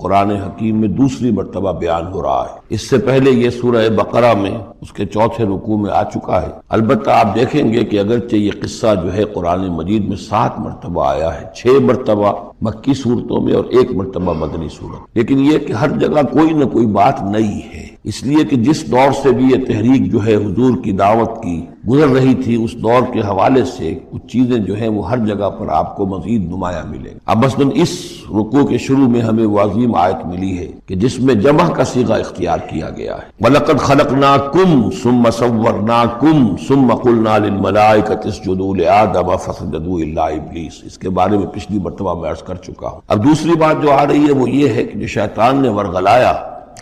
قرآن حکیم میں دوسری مرتبہ بیان ہو رہا ہے۔ اس سے پہلے یہ سورہ بقرہ میں اس کے چوتھے رکوع میں آ چکا ہے۔ البتہ آپ دیکھیں گے کہ اگرچہ یہ قصہ جو ہے قرآن مجید میں 7 مرتبہ آیا ہے، 6 مرتبہ مکی صورتوں میں اور 1 مرتبہ مدنی صورت، لیکن یہ کہ ہر جگہ کوئی نہ کوئی بات نئی ہے، اس لیے کہ جس دور سے بھی یہ تحریک جو ہے حضور کی دعوت کی گزر رہی تھی، اس دور کے حوالے سے کچھ چیزیں جو ہیں وہ ہر جگہ پر آپ کو مزید نمایاں ملیں۔ اب مثلاً اس رکوع کے شروع میں ہمیں وہ عظیم آیت ملی ہے کہ جس میں جمع کا صیغہ اختیار کیا گیا ہے، وَلَقَدْ خَلَقْنَاكُمْ ثُمَّ صَوَّرْنَاكُمْ ثُمَّ قُلْنَا لِلْمَلَائِكَةِ اسْجُدُوا لِآدَمَ فَسَجَدُوا إِلَّا إِبْلِيسَ۔ اس کے بارے میں پچھلی مرتبہ میں عرض کر چکا ہوں۔ اب دوسری بات جو آ رہی ہے وہ یہ ہے کہ جو شیطان نے ورغلایا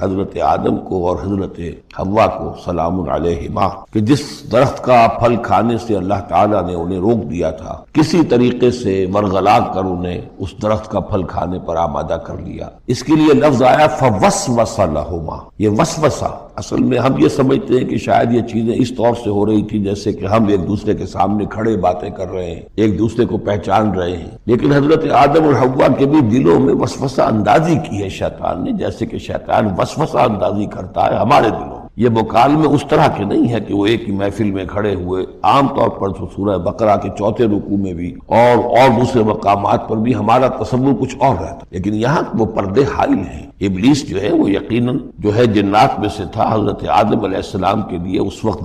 حضرت آدم کو اور حضرت حوا کو سلام علیہما کہ جس درخت کا پھل کھانے سے اللہ تعالیٰ نے انہیں روک دیا تھا، کسی طریقے سے ورغلا کر انہیں اس درخت کا پھل کھانے پر آمادہ کر لیا۔ اس کے لیے لفظ آیا فوسوس لہما۔ یہ وسوسہ اصل میں ہم یہ سمجھتے ہیں کہ شاید یہ چیزیں اس طور سے ہو رہی تھی جیسے کہ ہم ایک دوسرے کے سامنے کھڑے باتیں کر رہے ہیں، ایک دوسرے کو پہچان رہے ہیں، لیکن حضرت آدم اور حوا کے بھی دلوں میں وسوسہ اندازی کی ہے شیطان نے، جیسے کہ شیطان وسوسہ اندازی کرتا ہے ہمارے دلوں میں۔ یہ مکالمے اس طرح کے نہیں ہے کہ وہ ایک ہی محفل میں کھڑے ہوئے، عام طور پر سورہ بقرہ کے چوتھے رکوع میں بھی اور دوسرے مقامات پر بھی ہمارا تصور کچھ اور رہتا، لیکن یہاں وہ پردے حائل ہیں۔ ابلیس جو ہے وہ یقیناً جو ہے جنات میں سے تھا، حضرت آدم علیہ السلام کے لیے اس وقت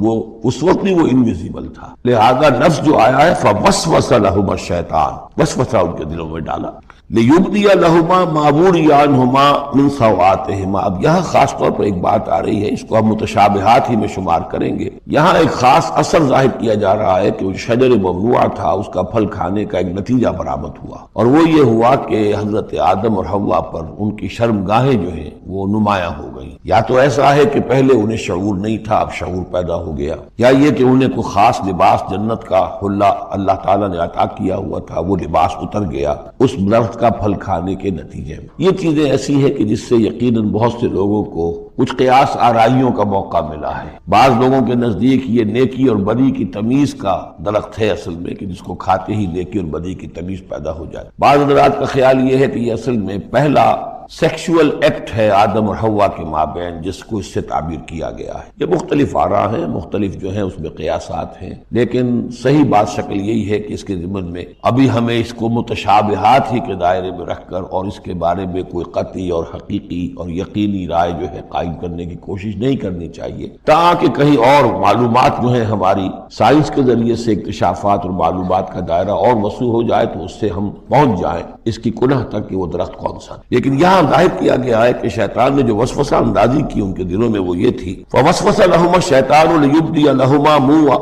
بھی وہ انویزیبل تھا، لہذا لفظ جو آیا ہے فوسوس لہما الشیطان، وسوسہ ان کے دلوں میں ڈالا، لیبدی لہما ما وری عنہما من سوآتہما۔ اب یہاں خاص طور پر ایک بات آ رہی ہے، اس کو ہم متشابہات ہی میں شمار کریں گے۔ یہاں ایک خاص اثر ظاہر کیا جا رہا ہے کہ وہ شجر ممنوع تھا، اس کا پھل کھانے کا ایک نتیجہ برآمد ہوا، اور وہ یہ ہوا کہ حضرت آدم اور حوا پر ان کی شرمگاہیں جو ہیں وہ نمایاں ہو گئیں۔ یا تو ایسا ہے کہ پہلے انہیں شعور نہیں تھا، اب شعور پیدا ہو گیا، یا یہ کہ انہیں کوئی خاص لباس جنت کا حلہ اللہ تعالیٰ نے عطا کیا ہوا تھا، وہ لباس اتر گیا اس درخت کا پھل کھانے کے نتیجے میں۔ یہ چیزیں ایسی ہیں کہ جس سے یقیناً بہت سے لوگوں کو کچھ قیاس آرائیوں کا موقع ملا ہے۔ بعض لوگوں کے نزدیک یہ نیکی اور بدی کی تمیز کا درخت ہے اصل میں، کہ جس کو کھاتے ہی نیکی اور بدی کی تمیز پیدا ہو جائے۔ بعض حضرات کا خیال یہ ہے کہ یہ اصل میں پہلا سیکشول ایکٹ ہے آدم اور حوا کے مابین، جس کو اس سے تعبیر کیا گیا ہے۔ یہ مختلف آراء ہیں، مختلف جو ہیں اس میں قیاسات ہیں، لیکن صحیح بات شکل یہی ہے کہ اس کے ضمن میں ابھی ہمیں اس کو متشابہات ہی کے دائرے میں رکھ کر اور اس کے بارے میں کوئی قطعی اور حقیقی اور یقینی رائے جو ہے قائم کرنے کی کوشش نہیں کرنی چاہیے، تاکہ کہیں اور معلومات جو ہیں ہماری سائنس کے ذریعے سے اکتشافات اور معلومات کا دائرہ اور وسیع ہو جائے تو اس سے ہم پہنچ جائیں اس کی کنہ تک کہ وہ درخت کون سا۔ لیکن یہاں ظاہر کیا گیا ہے کہ شیطان نے جو وسوسہ اندازی کی ان کے دلوں میں وہ یہ تھی، فوسوس لہما الشیطان لیبدی لہما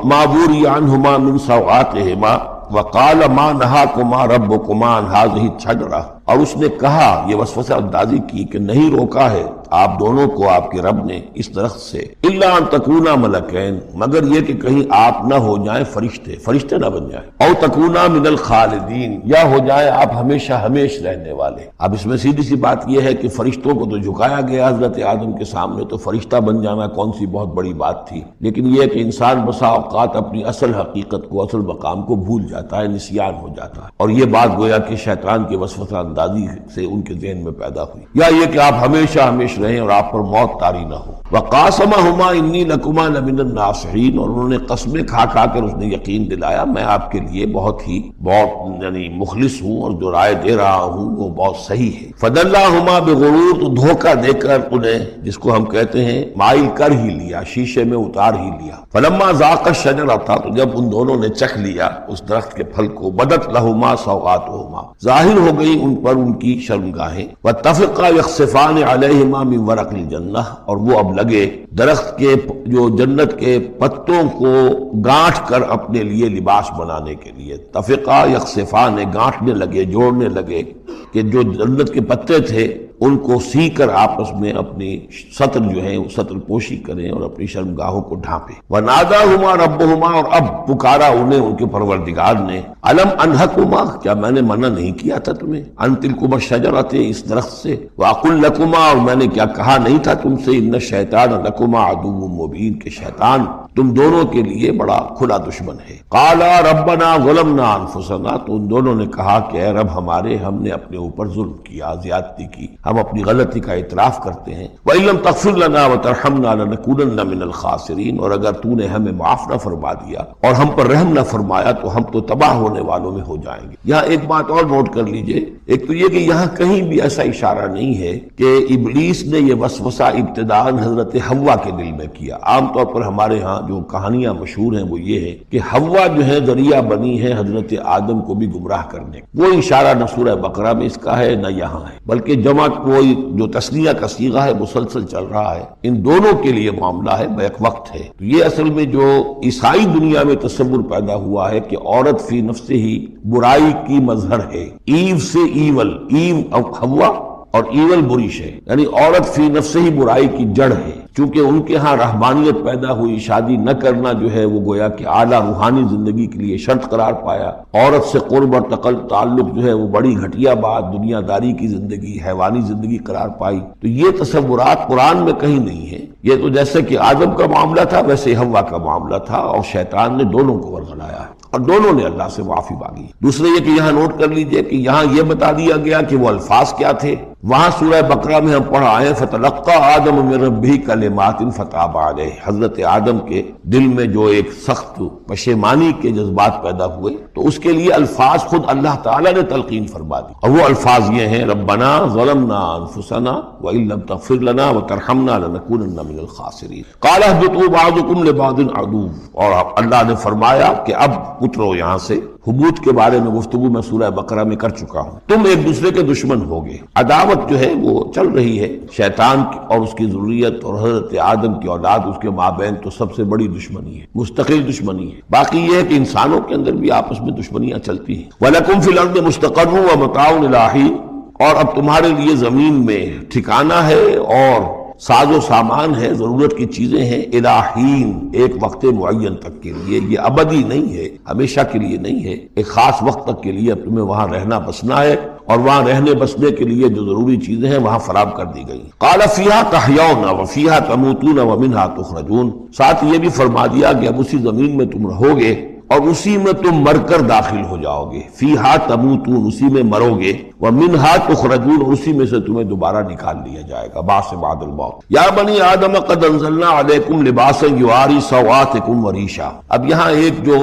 ما وری عنہما من سوآتہما وقال ما نہاکما ربکما عن ہذہ الشجرہ، اور اس نے کہا، یہ وسوسہ اندازی کی کہ نہیں روکا ہے آپ دونوں کو آپ کے رب نے اس درخت سے، الا ان تکونا ملکین، مگر یہ کہ کہیں آپ نہ ہو جائیں فرشتے نہ بن جائیں، او تکونا من الخالدین، یا ہو جائیں آپ ہمیشہ ہمیش رہنے والے۔ اب اس میں سیدھی سی بات یہ ہے کہ فرشتوں کو تو جھکایا گیا حضرت آدم کے سامنے، تو فرشتہ بن جانا کون سی بہت بڑی بات تھی، لیکن یہ کہ انسان بسا اوقات اپنی اصل حقیقت کو، اصل مقام کو بھول جاتا ہے، نسیان ہو جاتا ہے، اور یہ بات گویا کہ شیطان کے وسوسہ اندازی سے ان کے ذہن میں پیدا ہوئی، یا یہ کہ آپ ہمیشہ ہمیش رہیں اور آپ پر موت طاری نہ ہو۔ وقاسمہما انی لکما لمن الناصحین، اور انہوں نے قسمیں کھا کر اس نے یقین دلایا میں آپ کے لیے بہت یعنی مخلص ہوں، اور جو رائے دے رہا ہوں وہ بہت صحیح ہے۔ فدلاہما بغرور، تو دھوکہ دے کر انہیں، جس کو ہم کہتے ہیں مائل کر ہی لیا، شیشے میں اتار ہی لیا۔ فلما ذاق الشجرہ، تو جب ان دونوں نے چکھ لیا اس درخت کے پھل کو، بدت لہما سوآتہما، ظاہر ہو گئی ان پر ان کی شرمگاہیں، واتفقا یخصفان علیہما من ورق الجنہ، اور وہ اب لگے درخت کے جو جنت کے پتوں کو گانٹھ کر اپنے لیے لباس بنانے کے لیے، تفقا یخصفان، گانٹھنے لگے، جوڑنے لگے کہ جو جنت کے پتے تھے ان کو سی کر آپس میں اپنی سطر جو ہے سطر پوشی کریں اور اپنی شرمگاہوں کو ڈھانپیں۔ وَنَادَاهُمَا رَبُّهُمَا، اور اب پکارا انہیں ان کے پروردگار نے، أَلَمْ أَنْهَكُمَا، کیا میں نے منع نہیں کیا تھا تمہیں، أَن تِلْكُمَا الشَّجَرَةَ، اس درخت سے، وَأَقُلْ لَكُمَا، اور میں نے کیا کہا نہیں تھا تم سے، إِنَّ الشَّيْطَانَ لَكُمَا عَدُوٌّ مُّبِينٌ، کہ شیطان تم دونوں کے لیے بڑا کھلا دشمن ہے۔ قَالَا رَبَّنَا ظَلَمْنَا أَنفُسَنَا، تو ان دونوں نے کہا کہ اے رب ہمارے، ہم نے اپنے اوپر ظلم کیا، زیادتی کی، ہم اپنی غلطی کا اعتراف کرتے ہیں۔ وَإِن لَّمْ تَغْفِرْ لَنَا وَتَرْحَمْنَا لَنَكُونَنَّ مِنَ الْخَاسِرِينَ، اور اگر تو نے ہمیں معاف نہ فرما دیا اور ہم پر رحم نہ فرمایا تو ہم تو تباہ ہونے والوں میں ہو جائیں گے۔ یہاں ایک بات اور نوٹ کر لیجئے، ایک تو یہ کہ یہاں کہیں بھی ایسا اشارہ نہیں ہے کہ ابلیس نے یہ وسوسہ ابتداءً حضرت حوا کے دل میں کیا۔ عام طور پر ہمارے ہاں جو کہانیاں مشہور ہیں وہ یہ ہے کہ حوا جو ہے ذریعہ بنی ہے حضرت آدم کو بھی گمراہ کرنے کا۔ وہ اشارہ نہ سورہ بقرہ میں اس کا ہے نہ یہاں ہے، بلکہ جمع کوئی جو تثنیہ کا صیغہ ہے مسلسل چل رہا ہے، ان دونوں کے لیے معاملہ ہے، بیک وقت ہے۔ تو یہ اصل میں جو عیسائی دنیا میں تصور پیدا ہوا ہے کہ عورت فی نفسہ ہی برائی کی مظہر ہے، ایو سے ایول، ایو حوا اور ایول بری شے، یعنی عورت فی نفس ہی برائی کی جڑ ہے۔ چونکہ ان کے ہاں رحمانیت پیدا ہوئی، شادی نہ کرنا جو ہے وہ گویا کہ اعلیٰ روحانی زندگی کے لیے شرط قرار پایا، عورت سے قرب اور تعلق جو ہے وہ بڑی گھٹیا بات، دنیا داری کی زندگی، حیوانی زندگی قرار پائی۔ تو یہ تصورات قرآن میں کہیں نہیں ہے۔ یہ تو جیسے کہ آدم کا معاملہ تھا ویسے حوا کا معاملہ تھا، اور شیطان نے دونوں کو ورغلایا ہے اور دونوں نے اللہ سے معافی مانگی۔ دوسرے یہ کہ یہاں نوٹ کر لیجئے کہ یہاں یہ بتا دیا گیا کہ وہ الفاظ کیا تھے۔ وہاں سورہ بقرہ میں ہم پڑھا آئے فَتَلَقَّى آدَمُ مِن رَبِّهِ كَلِمَاتٍ فَتَابَ عَلَيْهِ، حضرت آدم کے دل میں جو ایک سخت پشیمانی کے جذبات پیدا ہوئے تو اس کے لیے الفاظ خود اللہ تعالیٰ نے تلقین فرما دی، اور وہ الفاظ یہ ہیں ربنا ظلمنا انفسنا وان لم تغفر لنا وترحمنا لنكونن من الخاسرین، قال اهبطوا بعضكم لبعض عدو، اور اللہ نے فرمایا کہ اب اترو یہاں سے۔ حبوط کے بارے میں گفتگو میں سورہ بقرہ میں کر چکا ہوں، تم ایک دوسرے کے دشمن ہوگے۔ عداوت جو ہے وہ چل رہی ہے، شیطان اور اس کی ذریت اور حضرت آدم کی اولاد، اس کے مابین تو سب سے بڑی دشمنی ہے، مستقل دشمنی ہے۔ باقی یہ ہے کہ انسانوں کے اندر بھی آپس میں دشمنیاں چلتی ہیں۔ وَلَكُمْ فِي الْأَرْضِ مُسْتَقَرٌّ وَمَتَاعٌ إِلَىٰ حِينٍ، اور اب تمہارے لیے زمین میں ٹھکانہ ہے اور ساز و سامان ہے، ضرورت کی چیزیں ہیں، الہین، ایک وقت معین تک کے لیے، یہ ابدی نہیں ہے، ہمیشہ کے لیے نہیں ہے، ایک خاص وقت تک کے لیے اب تمہیں وہاں رہنا بسنا ہے، اور وہاں رہنے بسنے کے لیے جو ضروری چیزیں ہیں وہاں فراہم کر دی گئی۔ قال فیہا تحیون وفیہا تموتون ومنہا تخرجون، ساتھ یہ بھی فرما دیا کہ اب اسی زمین میں تم رہو گے اور اسی میں تم مر کر داخل ہو جاؤ گے، فیہا تموتون، اسی میں مرو گے، ومنہا تخرجون، اور اسی میں سے تمہیں دوبارہ نکال لیا جائے گا، بعث بعد الموت۔ یا بنی آدم قد انزلنا علیکم لباسا یواری سوآتکم وریشا، اب یہاں ایک جو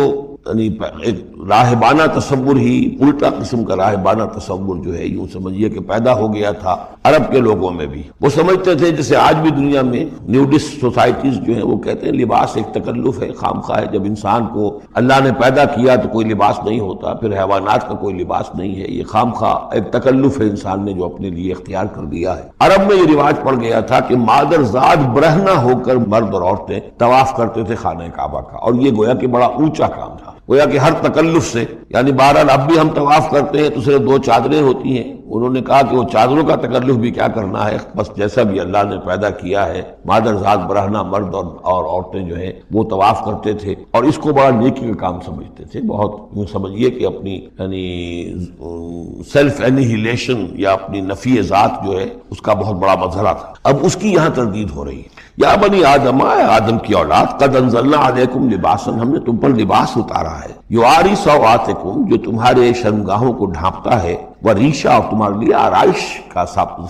یعنی ایک راہبانہ تصور ہی، الٹا قسم کا راہبانہ تصور جو ہے یوں سمجھیے کہ پیدا ہو گیا تھا عرب کے لوگوں میں بھی۔ وہ سمجھتے تھے جیسے آج بھی دنیا میں نیوڈسٹ سوسائٹیز جو ہیں وہ کہتے ہیں لباس ایک تکلف ہے، خامخواہ ہے، جب انسان کو اللہ نے پیدا کیا تو کوئی لباس نہیں ہوتا، پھر حیوانات کا کوئی لباس نہیں ہے، یہ خامخواہ ایک تکلف ہے انسان نے جو اپنے لیے اختیار کر دیا ہے۔ عرب میں یہ رواج پڑ گیا تھا کہ مادر زاد برہنہ ہو کر مرد اور عورتیں طواف کرتے تھے خانہ کعبہ کا، اور یہ گویا کہ بڑا اونچا کام تھا، گویا کہ ہر تکلف سے، یعنی بہرحال اب بھی ہم طواف کرتے ہیں تو صرف 2 چادریں ہوتی ہیں، انہوں نے کہا کہ وہ چادروں کا تکلف بھی کیا کرنا ہے، بس جیسا بھی اللہ نے پیدا کیا ہے، مادر ذات برہنہ مرد اور عورتیں جو ہیں وہ طواف کرتے تھے، اور اس کو بڑا نیکی کا کام سمجھتے تھے، بہت یوں سمجھیے کہ اپنی یعنی سیلف اینیہیلیشن یا اپنی نفی ذات جو ہے اس کا بہت بڑا مظہرہ تھا۔ اب اس کی یہاں تردید ہو رہی ہے، یا بنی آدم، آدم کی اولاد، قد انزلنا علیکم لباسا، ہم نے تم پر لباس اتارا ہے، یواری سوآتکم، جو تمہارے شرمگاہوں کو ڈھانپتا ہے، وریشا، اور تمہارے لیے آرائش کا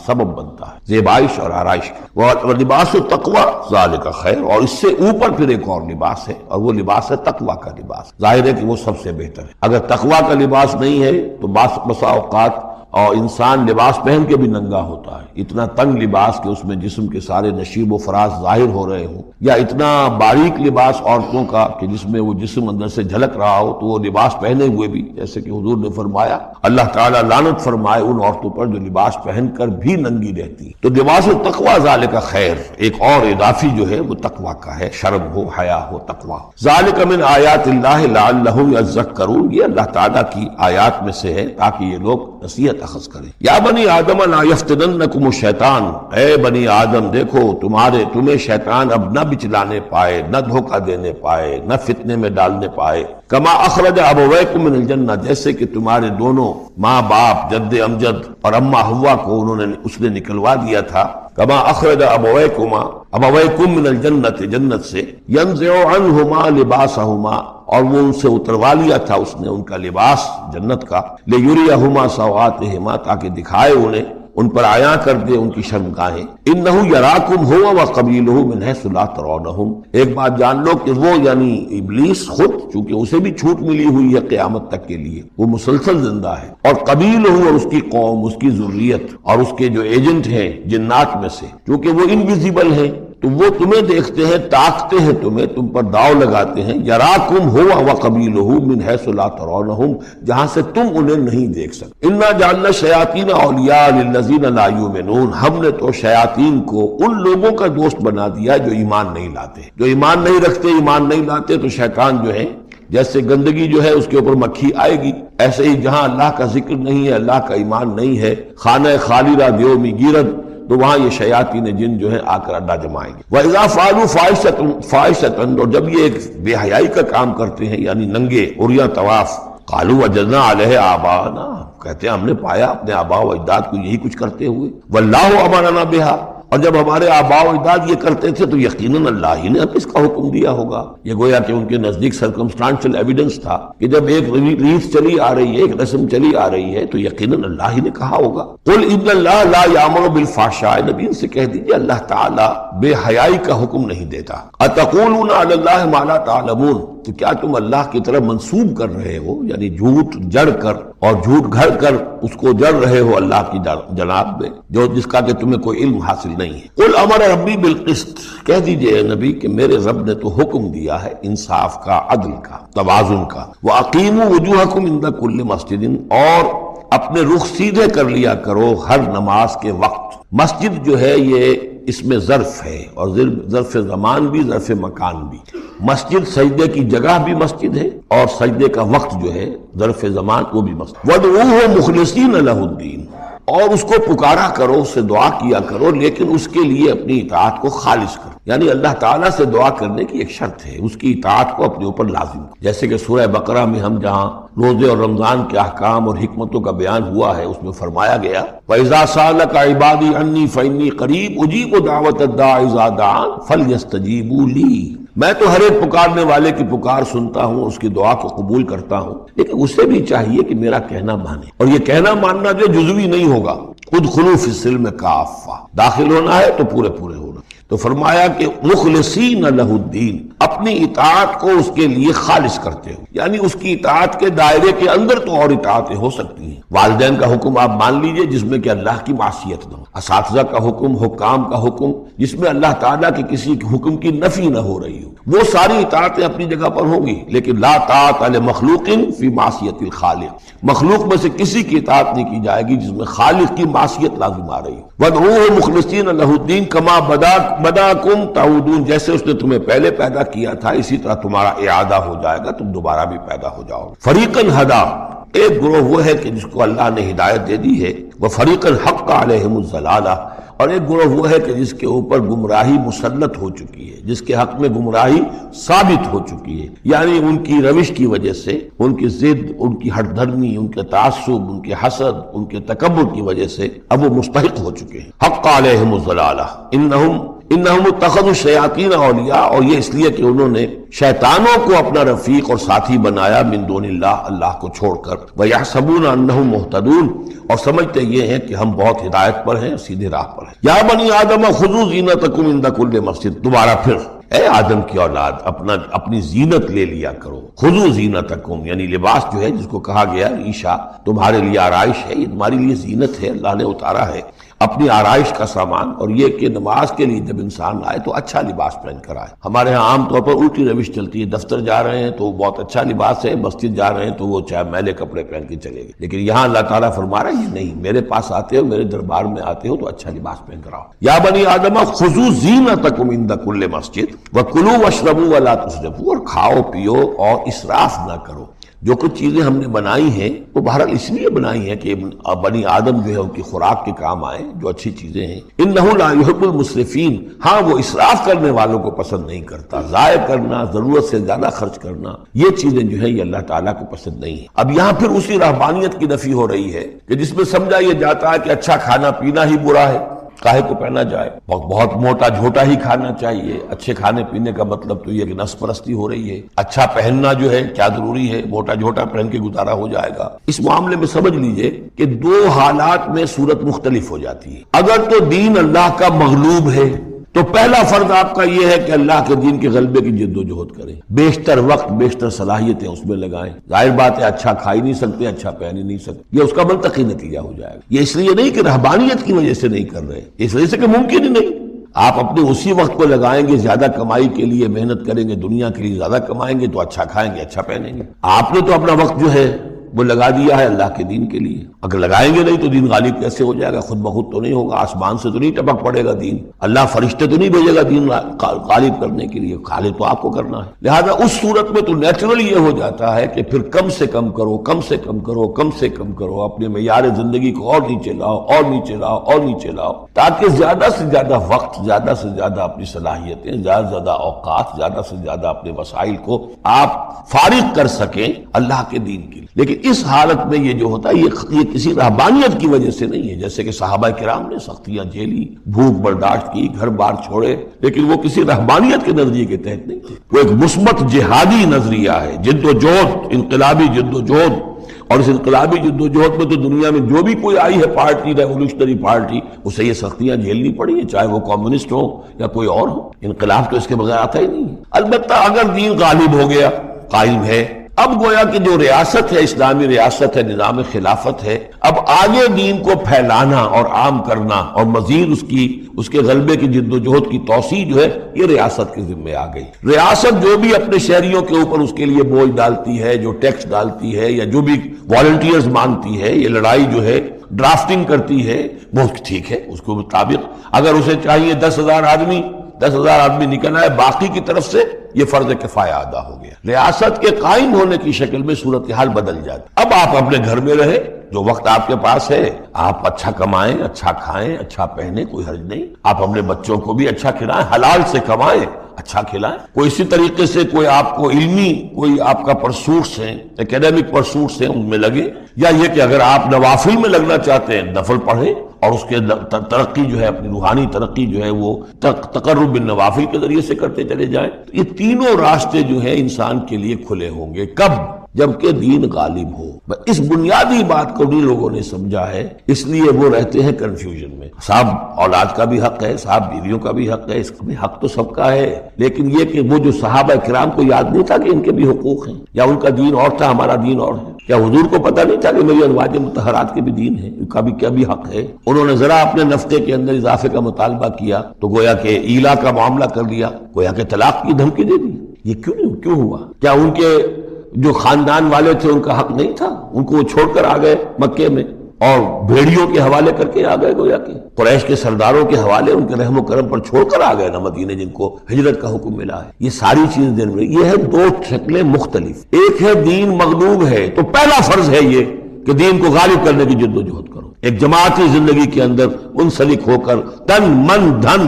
سبب بنتا ہے، زیبائش اور آرائش کا، ولباس التقوی ذالک خیر، اور اس سے اوپر پھر ایک اور لباس ہے، اور وہ لباس ہے تقوی کا لباس۔ ظاہر ہے کہ وہ سب سے بہتر ہے، اگر تقوی کا لباس نہیں ہے تو بسا اوقات اور انسان لباس پہن کے بھی ننگا ہوتا ہے، اتنا تنگ لباس کہ اس میں جسم کے سارے نشیب و فراز ظاہر ہو رہے ہوں، یا اتنا باریک لباس عورتوں کا کہ جس میں وہ جسم اندر سے جھلک رہا ہو، تو وہ لباس پہنے ہوئے بھی، جیسے کہ حضور نے فرمایا اللہ تعالیٰ لعنت فرمائے ان عورتوں پر جو لباس پہن کر بھی ننگی رہتی۔ تو لباس التقوی ذالک خیر، ایک اور اضافی جو ہے وہ تقوی کا ہے، شرم ہو، حیا ہو، تقوی۔ ذالک من آیات اللہ لعلہم یذکرون، یہ اللہ تعالیٰ کی آیات میں سے ہے تاکہ یہ لوگ نصیحت اخذ کریں۔ یا بنی آدم لا یفتننکم الشیطان، اے بنی آدم دیکھو تمہیں شیطان اب نہ بچلانے پائے، نہ دھوکہ دینے پائے، نہ فتنے میں ڈالنے پائے، کما اخرج ابویکم من الجنہ، جیسے کہ تمہارے دونوں ماں باپ، جد امجد اور اماں حوا کو اس نے نکلوا دیا تھا، کما اخرج ابویکم من الجنۃ، جنت سے، ینزع عنہما لباسہما، اور وہ ان سے اتروا لیا تھا اس نے ان کا لباس جنت کا، لیریہما سوآتہما، تاکہ دکھائے انہیں ان پر عیاں کر دے ان کی شرمگاہیں۔ انہ یراکم ہوا وقبیلہ من حیث لا ترونہم، ایک بات جان لو کہ وہ یعنی ابلیس خود، چونکہ اسے بھی چھوٹ ملی ہوئی ہے قیامت تک کے لیے، وہ مسلسل زندہ ہے، اور قبیلہ اور اس کی قوم، اس کی ذریت اور اس کے جو ایجنٹ ہیں جنات میں سے، چونکہ وہ انویزیبل ہیں تو وہ تمہیں دیکھتے ہیں، تاکتے ہیں تمہیں، تم پر داؤ لگاتے ہیں۔ یراکم ہوا وقبیلہ من حیث لا ترونہم، جہاں سے تم انہیں نہیں دیکھ سکتے۔ انا جعلنا الشیاطین اولیاء للذین لا یؤمنون، ہم نے تو شیاطین کو ان لوگوں کا دوست بنا دیا جو ایمان نہیں لاتے، جو ایمان نہیں رکھتے، ایمان نہیں لاتے، تو شیطان جو ہے جیسے گندگی جو ہے اس کے اوپر مکھی آئے گی، ایسے ہی جہاں اللہ کا ذکر نہیں ہے، اللہ کا ایمان نہیں ہے، خانہ خالی را دیو می گیرد، تو وہاں یہ شیاطین جن جو ہیں آ کر اڈا جمائیں گے۔ وَإِذَا فَعَلُوا فَاحِشَةً، اور جب یہ ایک بے حیائی کا کام کرتے ہیں یعنی ننگے عریاں طواف، قَالُوا وَجَدْنَا عَلَيْهَا آبَاءَنَا، کہتے ہیں ہم نے پایا اپنے آباء و اجداد کو یہی کچھ کرتے ہوئے، وَاللَّهُ أَمَرَنَا بِهَا، اور جب ہمارے آباء و اجداد یہ کرتے تھے تو یقیناً اللہ ہی نے ہمیں اس کا حکم دیا ہوگا۔ یہ گویا کہ ان کے نزدیک سرکمسٹانشل ایویڈنس تھا کہ جب ایک ریت چلی آ رہی ہے، ایک رسم چلی آ رہی ہے تو یقیناً اللہ ہی نے کہا ہوگا۔ قُلْ إِنَّ اللَّهَ لَا يَأْمُرُ بِالْفَحْشَاءِ، نبی ان سے کہہ دیجئے اللہ تعالیٰ بے حیائی کا حکم نہیں دیتا۔ أَتَقُولُونَ عَلَى اللَّهِ مَا لَا تَعْلَمُونَ، تو کیا تم اللہ کی طرف منسوب کر رہے ہو، یعنی جھوٹ جڑ کر اور جھوٹ گھڑ کر اس کو جڑ رہے ہو اللہ کی جناب میں، جو جس کا کہ تمہیں کوئی علم حاصل نہیں ہے۔ قل امر ربی بالقسط، کہہ دیجئے نبی کہ میرے رب نے تو حکم دیا ہے انصاف کا، عدل کا، توازن کا۔ وَأَقِيمُوا وُجُوهَكُمْ عِنْدَ كُلِّ مَسْجِدٍ، اور اپنے رخ سیدھے کر لیا کرو ہر نماز کے وقت۔ مسجد جو ہے یہ اس میں ظرف ہے، اور ظرف زمان بھی، ظرف مکان بھی۔ مسجد سجدے کی جگہ بھی مسجد ہے، اور سجدے کا وقت جو ہے ظرف زمان وہ بھی مسجد۔ وَادْعُوهُ مُخْلِصِينَ لَهُ الدِّينَ، اور اس کو پکارا کرو، اس سے دعا کیا کرو، لیکن اس کے لیے اپنی اطاعت کو خالص کرو، یعنی اللہ تعالیٰ سے دعا کرنے کی ایک شرط ہے، اس کی اطاعت کو اپنے اوپر لازم کرو۔ جیسے کہ سورہ بقرہ میں ہم جہاں روزے اور رمضان کے احکام اور حکمتوں کا بیان ہوا ہے، اس میں فرمایا گیا وَإِذَا سَأَلَكَ عِبَادِي عَنِّي فَإِنِّي قَرِيبٌ أُجِيبُ دَعْوَةَ الدَّاعِ إِذَا دَعَانِ فَلْيَسْتَجِيبُوا لِي، میں تو ہر ایک پکارنے والے کی پکار سنتا ہوں، اس کی دعا کو قبول کرتا ہوں، لیکن اسے بھی چاہیے کہ میرا کہنا مانے، اور یہ کہنا ماننا جو جزوی نہیں ہوگا۔ ادخلوا فی السلم کافہ، داخل ہونا ہے تو پورے پورے ہونا۔ تو فرمایا کہ مخلصین لہ الدین، اپنی اطاعت کو اس کے لیے خالص کرتے ہو، یعنی اس کی اطاعت کے دائرے کے اندر تو اور اطاعتیں ہو سکتی ہیں۔ والدین کا حکم آپ مان لیجئے جس میں کہ اللہ کی معصیت نہ ہو، اساتذہ کا حکم، حکام کا حکم جس میں اللہ تعالیٰ کے کسی حکم کی نفی نہ ہو رہی ہو، وہ ساری اطاعتیں اپنی جگہ پر ہوں گی، لیکن لا طاعت لمخلوق فی معصیت الخالق، مخلوق میں سے کسی کی اطاعت نہیں کی جائے گی جس میں خالق کی معصیت لازم آ رہی ہو۔ وَادْعُوهُ مُخْلِصِينَ لَهُ الدِّينَ كَمَا بَدَأَكُمْ تَعُودُونَ، جیسے اس نے تمہیں پہلے پیدا کیا تھا اسی طرح تمہارا اعادہ ہو جائے گا، تم دوبارہ بھی پیدا ہو جاؤ۔ فَرِيقًا هَدَىٰ، ایک گروہ وہ ہے کہ جس کو اللہ نے ہدایت دے دی ہے، وَفَرِيقًا حَقَّ عَلَيْهِمُ الضَّلَالَةُ، اور ایک گروہ وہ ہے کہ جس کے اوپر گمراہی مسلط ہو چکی ہے، جس کے حق میں گمراہی ثابت ہو چکی ہے، یعنی ان کی روش کی وجہ سے، ان کی ضد، ان کی ہٹ دھرمی، ان کے تعصب، ان کے حسد، ان کے تکبر کی وجہ سے اب وہ مستحق ہو چکے ہیں۔ حق علیہم الضلالہ انہم اتخذوا الشیاطین اولیاء، اور یہ اس لیے کہ انہوں نے شیطانوں کو اپنا رفیق اور ساتھی بنایا من دون اللہ، اللہ کو چھوڑ کر، ویحسبون انہم مہتدون، اور سمجھتے یہ ہیں کہ ہم بہت ہدایت پر ہیں، سیدھے راہ پر ہیں۔ یا بنی آدم خذوا زینتکم عند کل مسجد، دوبارہ پھر اے آدم کی اولاد اپنی زینت لے لیا کرو۔ خذوا زینتکم، یعنی لباس جو ہے جس کو کہا گیا عیشا تمہارے لیے آرائش ہے، یہ تمہارے لیے زینت ہے، اللہ نے اتارا ہے اپنی آرائش کا سامان، اور یہ کہ نماز کے لیے جب انسان آئے تو اچھا لباس پہن کر آئے۔ ہمارے ہاں عام طور پر الٹی روش چلتی ہے، دفتر جا رہے ہیں تو بہت اچھا لباس ہے، مسجد جا رہے ہیں تو وہ چاہے میلے کپڑے پہن کے چلے گئے، لیکن یہاں اللہ تعالیٰ فرما رہا ہے یہ نہیں، میرے پاس آتے ہو، میرے دربار میں آتے ہو تو اچھا لباس پہن کر آؤ۔ یا بنی آدم خذوا زینتکم عند کل مسجد وکلوا واشربوا ولا تسرفوا، اور کھاؤ پیو اور اسراف نہ کرو۔ جو کچھ چیزیں ہم نے بنائی ہیں وہ بہرحال اس لیے بنائی ہیں کہ بنی آدم جو ہے ان کی خوراک کے کام آئے، جو اچھی چیزیں ہیں۔ انہ لا يحب المسرفین، ہاں وہ اسراف کرنے والوں کو پسند نہیں کرتا، ضائع کرنا، ضرورت سے زیادہ خرچ کرنا، یہ چیزیں جو ہیں یہ اللہ تعالیٰ کو پسند نہیں ہیں۔ اب یہاں پھر اسی رہبانیت کی نفی ہو رہی ہے کہ جس میں سمجھا یہ جاتا ہے کہ اچھا کھانا پینا ہی برا ہے، کاہے کو پہنا جائے؟ بہت موٹا جھوٹا ہی کھانا چاہیے؟ اچھے کھانے پینے کا مطلب تو یہ کہ نفس پرستی ہو رہی ہے۔ اچھا پہننا جو ہے کیا ضروری ہے؟ موٹا جھوٹا پہن کے گزارا ہو جائے گا؟ اس معاملے میں سمجھ لیجئے کہ دو حالات میں صورت مختلف ہو جاتی ہے۔ اگر تو دین اللہ کا مغلوب ہے تو پہلا فرض آپ کا یہ ہے کہ اللہ کے دین کے غلبے کی جد و جہد کریں، بیشتر وقت بیشتر صلاحیتیں اس میں لگائیں۔ ظاہر بات ہے اچھا کھا ہی نہیں سکتے، اچھا پہن ہی نہیں سکتے، یہ اس کا منطقی نتیجہ ہو جائے گا۔ یہ اس لیے نہیں کہ رہبانیت کی وجہ سے نہیں کر رہے، اس وجہ سے کہ ممکن ہی نہیں۔ آپ اپنے اسی وقت کو لگائیں گے زیادہ کمائی کے لیے، محنت کریں گے دنیا کے لیے، زیادہ کمائیں گے تو اچھا کھائیں گے، اچھا پہنیں گے۔ آپ نے تو اپنا وقت جو ہے وہ لگا دیا ہے اللہ کے دین کے لیے، اگر لگائیں گے نہیں تو دین غالب کیسے ہو جائے گا؟ خود بخود تو نہیں ہوگا، آسمان سے تو نہیں ٹپک پڑے گا دین، اللہ فرشتے تو نہیں بھیجے گا دین غالب کرنے کے لیے، غالب تو آپ کو کرنا ہے۔ لہذا اس صورت میں تو نیچرل یہ ہو جاتا ہے کہ پھر کم سے کم کرو، کم سے کم کرو، کم سے کم کرو، اپنے معیار زندگی کو اور نیچے لاؤ، اور نیچے لاؤ، اور نیچے لاؤ، تاکہ زیادہ سے زیادہ وقت، زیادہ سے زیادہ اپنی صلاحیتیں، زیادہ سے زیادہ اوقات، زیادہ سے زیادہ اپنے وسائل کو آپ فارغ کر سکیں اللہ کے دین کے لیے۔ لیکن اس حالت میں یہ جو ہوتا ہے یہ کسی رہبانیت کی وجہ سے نہیں ہے، جیسے کہ صحابہ کرام نے سختیاں جھیلی، بھوک برداشت کی، گھر بار چھوڑے، لیکن وہ کسی رہبانیت کے نظریے کے تحت نہیں تھے، وہ ایک مثبت جہادی نظریہ ہے، جد و جہد، انقلابی جد و جہد۔ اور اس انقلابی جد و جہد میں تو دنیا میں جو بھی کوئی آئی ہے پارٹی، ریولوشنری پارٹی، اسے یہ سختیاں جھیلنی پڑی ہیں، چاہے وہ کمیونسٹ ہو یا کوئی اور ہو۔ انقلاب تو اس کے بغیر آتا ہی نہیں ہے۔ البتہ اگر دین غالب ہو گیا، قائم ہے، اب گویا کہ جو ریاست ہے، اسلامی ریاست ہے، نظام خلافت ہے، اب آگے دین کو پھیلانا اور عام کرنا اور مزید اس کے غلبے کی جد و جہد کی توسیع جو ہے یہ ریاست کے ذمہ آ گئی۔ ریاست جو بھی اپنے شہریوں کے اوپر اس کے لیے بوجھ ڈالتی ہے، جو ٹیکس ڈالتی ہے، یا جو بھی والنٹیئرز مانگتی ہے، یہ لڑائی جو ہے ڈرافٹنگ کرتی ہے، وہ ٹھیک ہے، اس کے مطابق اگر اسے چاہیے 10,000 آدمی نکل آئے، باقی کی طرف سے یہ فرض کفایہ ادا ہو گیا۔ ریاست کے قائم ہونے کی شکل میں صورتحال بدل جاتی۔ اب آپ اپنے گھر میں رہے، جو وقت آپ کے پاس ہے آپ اچھا کمائیں، اچھا کھائیں، اچھا پہنیں، کوئی حرج نہیں۔ آپ اپنے بچوں کو بھی اچھا کھلائیں، حلال سے کمائیں، اچھا کھلائیں۔ کوئی اسی طریقے سے کوئی آپ کو علمی کوئی آپ کا پرسوٹس ہیں، ایکیڈیمک پرسوٹس ہیں، ان میں لگے، یا یہ کہ اگر آپ نوافل میں لگنا چاہتے ہیں نفل پڑھیں اور اس کے ترقی جو ہے، اپنی روحانی ترقی جو ہے وہ تقرب بالنوافل کے ذریعے سے کرتے چلے جائیں۔ یہ تینوں راستے جو ہیں انسان کے لیے کھلے ہوں گے۔ کب؟ جبکہ دین غالب ہو۔ اس بنیادی بات کو بھی لوگوں نے سمجھا ہے، اس لیے وہ رہتے ہیں کنفیوژن میں۔ صاحب اولاد کا بھی حق ہے، صاحب بیویوں کا بھی حق ہے، اس کا بھی حق تو سب کا ہے، لیکن یہ کہ وہ جو صحابہ کرام کو یاد نہیں تھا کہ ان کے بھی حقوق ہیں، یا ان کا دین اور تھا، ہمارا دین اور ہے؟ کیا حضور کو پتہ نہیں تھا کہ میری ازواج مطہرات کے بھی دین ہے، ان کا بھی کیا بھی حق ہے؟ انہوں نے ذرا اپنے نفقے کے اندر اضافے کا مطالبہ کیا تو گویا کہ ایلا کا معاملہ کر دیا، گویا کہ طلاق کی دھمکی دے دی۔ یہ کیوں ہوا؟ کیا ان کے جو خاندان والے تھے ان کا حق نہیں تھا؟ ان کو وہ چھوڑ کر آ گئے مکے میں اور بھیڑیوں کے حوالے کر کے آ گئے، گویا کہ قریش کے سرداروں کے حوالے ان کے رحم و کرم پر چھوڑ کر آ گئے نا مدینے، جن کو ہجرت کا حکم ملا ہے۔ یہ ساری چیزیں دین میں یہ ہے دو شکلیں مختلف۔ ایک ہے دین مغلوب ہے تو پہلا فرض ہے یہ کہ دین کو غالب کرنے کی جد و جہد کرو، ایک جماعتی زندگی کے اندر منسلک ہو کر تن من دھن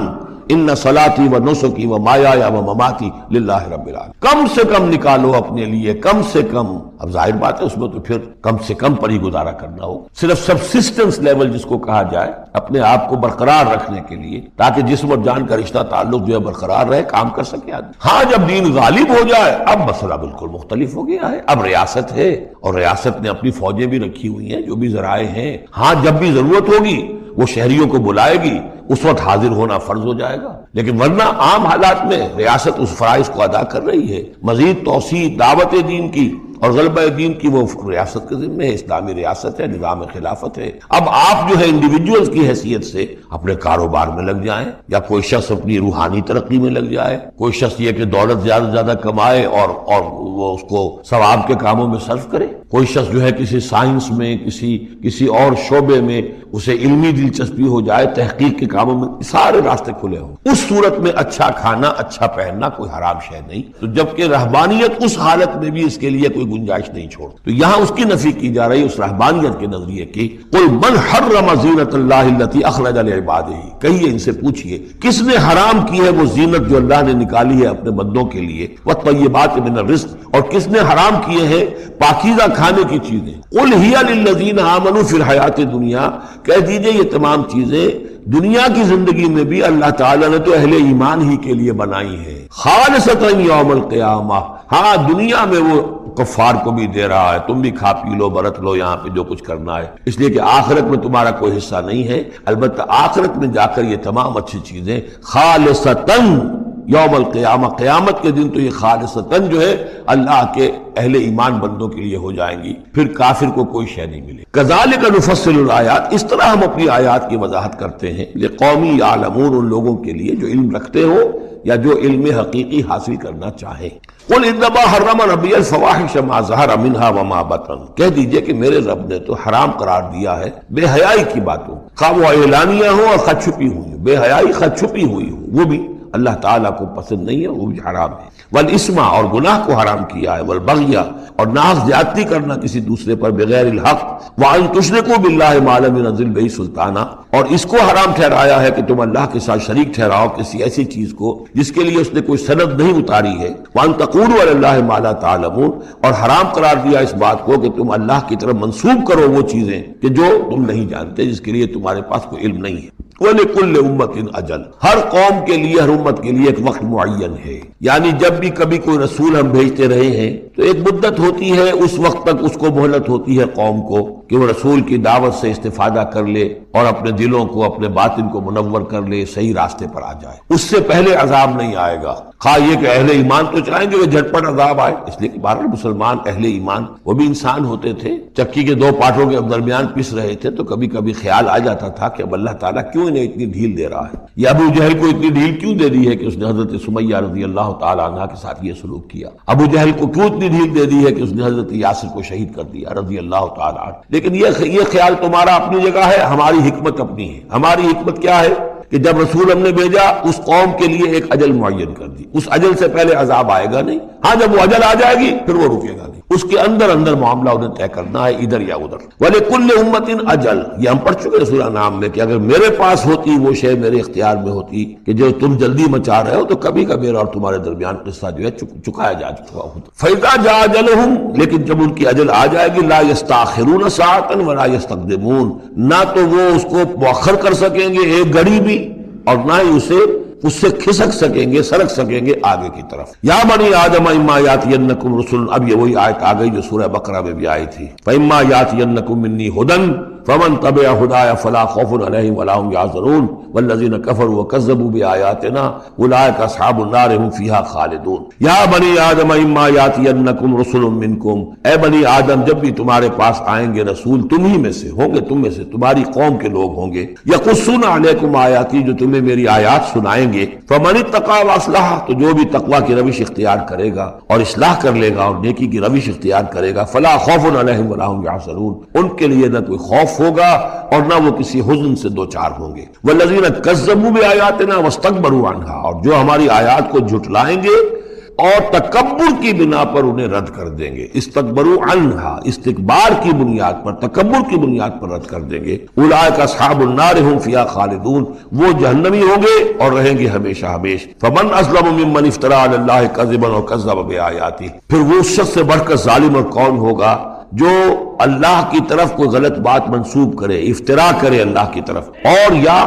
ان صلاتی و نسکی و مایایا و مماتی للہ رب العالمین، کم سے کم نکالو اپنے لیے، کم سے کم۔ اب ظاہر بات ہے اس میں تو پھر کم سے کم پر ہی گزارا کرنا ہو، صرف سبسسٹنس لیول جس کو کہا جائے، اپنے آپ کو برقرار رکھنے کے لیے، تاکہ جسم اور جان کا رشتہ تعلق جو ہے برقرار رہے، کام کر سکے آدمی۔ ہاں جب دین غالب ہو جائے اب مسئلہ بالکل مختلف ہو گیا ہے، اب ریاست ہے اور ریاست نے اپنی فوجیں بھی رکھی ہوئی ہیں، جو بھی ذرائع ہیں، ہاں جب بھی ضرورت ہوگی وہ شہریوں کو بلائے گی، اس وقت حاضر ہونا فرض ہو جائے گا۔ لیکن ورنہ عام حالات میں ریاست اس فرائض کو ادا کر رہی ہے، مزید توسیع دعوت دین کی اور غلبہ دین کی وہ ریاست کے ذمہ ہے، اسلامی ریاست ہے، نظام خلافت ہے۔ اب آپ جو ہے انڈیویجولز کی حیثیت سے اپنے کاروبار میں لگ جائیں، یا کوئی شخص اپنی روحانی ترقی میں لگ جائے، کوئی شخص یہ کہ دولت زیادہ سے زیادہ کمائے اور وہ اس کو ثواب کے کاموں میں صرف کرے، کوئی شخص جو ہے کسی سائنس میں، کسی اور شعبے میں اسے علمی دلچسپی ہو جائے، تحقیق کے کاموں میں، سارے راستے کھلے ہوں۔ اس صورت میں اچھا کھانا، اچھا پہننا کوئی حرام شے نہیں، تو جبکہ رہبانیت اس حالت میں بھی اس کے لیے کوئی گنجائش نہیں چھوڑ، تو یہاں اس کی نفی کی جا رہی ہے، اس رہبانیت کے نظریے کی۔ قل من حرم زینت اللہ التی اخرج لعبادہ، کہیے ان سے پوچھئے کس نے حرام کی ہے وہ زینت جو اللہ نے نکالی ہے اپنے بندوں کے لیے، والطیبات من الرزق، اور کس نے حرام کیے ہیں پاکیزہ کھانے کی چیزیں۔ قل ہی للذین آمنوا فی الحیات الدنیا، کہہ دیجئے یہ تمام چیزیں دنیا کی زندگی میں بھی اللہ تعالیٰ نے تو اہل ایمان ہی کے لیے بنائی ہے، خالصتاً یوم القیامہ۔ ہاں دنیا میں وہ کفار کو بھی دے رہا ہے، تم بھی کھا پی لو برت لو یہاں پہ جو کچھ کرنا ہے، اس لیے کہ آخرت میں تمہارا کوئی حصہ نہیں ہے، البتہ آخرت میں جا کر یہ تمام اچھی چیزیں خالصتاً یوم القیامہ، قیامت کے دن تو یہ خالصتاً جو ہے اللہ کے اہل ایمان بندوں کے لیے ہو جائیں گی، پھر کافر کو کوئی شے نہیں ملے۔ کذالک نفصل الآیات، اس طرح ہم اپنی آیات کی وضاحت کرتے ہیں، لقوم یعلمون، ان لوگوں کے لیے جو علم رکھتے ہو یا جو علم حقیقی حاصل کرنا چاہیں۔ قل انما حرم ربی الفواحش ما ظہر منہا وما بطن، کہہ دیجئے کہ میرے رب نے تو حرام قرار دیا ہے بے حیائی کی باتوں، خواہ وہ اعلانیہ ہو اور خواہ چھپی ہوئی ہو، بے حیائی خواہ چھپی ہوئی ہو وہ بھی اللہ تعالیٰ کو پسند نہیں ہے، وہ بھی حرام ہے۔ والاسم، اور گناہ کو حرام کیا ہے، والبغی، اور ناحق زیادتی کرنا کسی دوسرے پر بغیر الحق، وان تشرکوا باللہ ما لم ینزل بہ سلطانا، اور اس کو حرام ٹھہرایا ہے کہ تم اللہ کے ساتھ شریک ٹھہراؤ کسی ایسی چیز کو جس کے لیے اس نے کوئی سند نہیں اتاری ہے، وان تقولوا علی اللہ ما لا تعلمون، اور حرام قرار دیا اس بات کو کہ تم اللہ کی طرف منسوب کرو وہ چیزیں کہ جو تم نہیں جانتے، جس کے لیے تمہارے پاس کوئی علم نہیں ہے۔ وَلِكُلِّ أُمَّةٍ أَجَلٌ، ہر قوم کے لیے، ہر امت کے لیے ایک وقت معین ہے، یعنی جب بھی کبھی کوئی رسول ہم بھیجتے رہے ہیں تو ایک مدت ہوتی ہے، اس وقت تک اس کو مہلت ہوتی ہے قوم کو کہ وہ رسول کی دعوت سے استفادہ کر لے اور اپنے دلوں کو، اپنے باطن کو منور کر لے، صحیح راستے پر آ جائے، اس سے پہلے عذاب نہیں آئے گا۔ خواہ یہ کہ اہل ایمان تو چاہیں گے کہ جھٹپٹ عذاب آئے، اس لیے کہ بہرحال مسلمان اہل ایمان وہ بھی انسان ہوتے تھے، چکی کے دو پاٹوں کے درمیان پس رہے تھے تو کبھی کبھی خیال آ جاتا تھا کہ اب اللہ تعالیٰ کیوں انہیں اتنی ڈھیل دے رہا ہے، یا ابو جہل کو اتنی ڈھیل کیوں دے دی ہے کہ اس نے حضرت سمیہ رضی اللہ تعالیٰ عنہ کے ساتھ یہ سلوک کیا، ابو جہل کو کیوں اتنی ڈھیل دے دی ہے کہ اس نے حضرت یاسر کو شہید کر دیا رضی اللہ تعالیٰ عنہ۔ لیکن یہ خیال تمہارا اپنی جگہ ہے، ہماری حکمت اپنی ہے۔ ہماری حکمت کیا ہے کہ جب رسول ہم نے بھیجا اس قوم کے لیے ایک اجل معین کر دی، اس اجل سے پہلے عذاب آئے گا نہیں، ہاں جب وہ اجل آ جائے گی پھر وہ رکے گا نہیں، اس کے اندر معاملہ انہیں طے کرنا ہے ادھر یا ادھر۔ وَلِكُلِّ أُمَّةٍ أَجَلٌ، یہ ہم پڑھ چکے سورہ نام میں کہ اگر میرے پاس ہوتی وہ شے میرے اختیار میں ہوتی کہ جو تم جلدی مچا رہے ہو تو کبھی کا میرا اور تمہارے درمیان قصہ جو ہے چکایا جا چکا ہوتا۔ فَإِذَا جَاءَ أَجَلُهُمْ، لیکن جب ان کی اجل آ جائے گی، لَا يَسْتَأْخِرُونَ سَاعَةً وَلَا يَسْتَقْدِمُونَ، نہ تو وہ اس کو مؤخر کر سکیں گے ایک گھڑی بھی، اور نہ ہی اس سے کھسک سکیں گے، سرک سکیں گے آگے کی طرف۔ یا بنی آدم اما یاتینکم رسل، اب یہ وہی آیت آ گئی جو سورہ بقرہ میں بھی آئی تھی، فاما یاتینکم منی ہدی فمن تبع ہدایا فلا خوف علیہم ولا هم يحزنون والذین کفروا وکذبوا بآیاتنا اولئک اصحاب النار هم فیہا خالدون۔ یا بنی آدم اما یاتینکم رسل منکم، اے بنی آدم جب بھی تمہارے پاس آئیں گے رسول تم ہی میں سے ہوں گے، تم میں سے تمہاری قوم کے لوگ ہوں گے، یقصون علیکم آیاتی، جو تمہیں میری آیات سنائیں گے، فمن اتقى واصلح، تو جو بھی تقوی کی روش اختیار کرے گا اور اصلاح کر لے گا اور نیکی کی روش اختیار کرے گا، فلا خوف علیہم ولا هم يحزنون، ان کے لیے نہ کوئی خوف ہوگا اور نہ وہ کسی حزن سے دوچار ہوں گے۔ والذین کذبوا بآیاتنا واستکبروا عنہا، اور جو ہماری آیات کو جھٹلائیں گے اور تکبر کی بنا پر انہیں رد کر دیں گے، استکبروا عنہا، استکبار کی بنیاد پر، تکبر کی بنیاد پر رد کر دیں گے، اولئک اصحاب النار هم فیہا خالدون، وہ جہنمی ہوں گے اور رہیں گے ہمیشہ ہمیش۔ فمن اظلم ممن افترى علی اللہ کذبا وکذب بآیاتہ، پھر وہ اس شخص سے بڑھ کر ظالم اور کون ہوگا جو اللہ کی طرف کوئی غلط بات منسوب کرے، افتراء کرے اللہ کی طرف، اور یا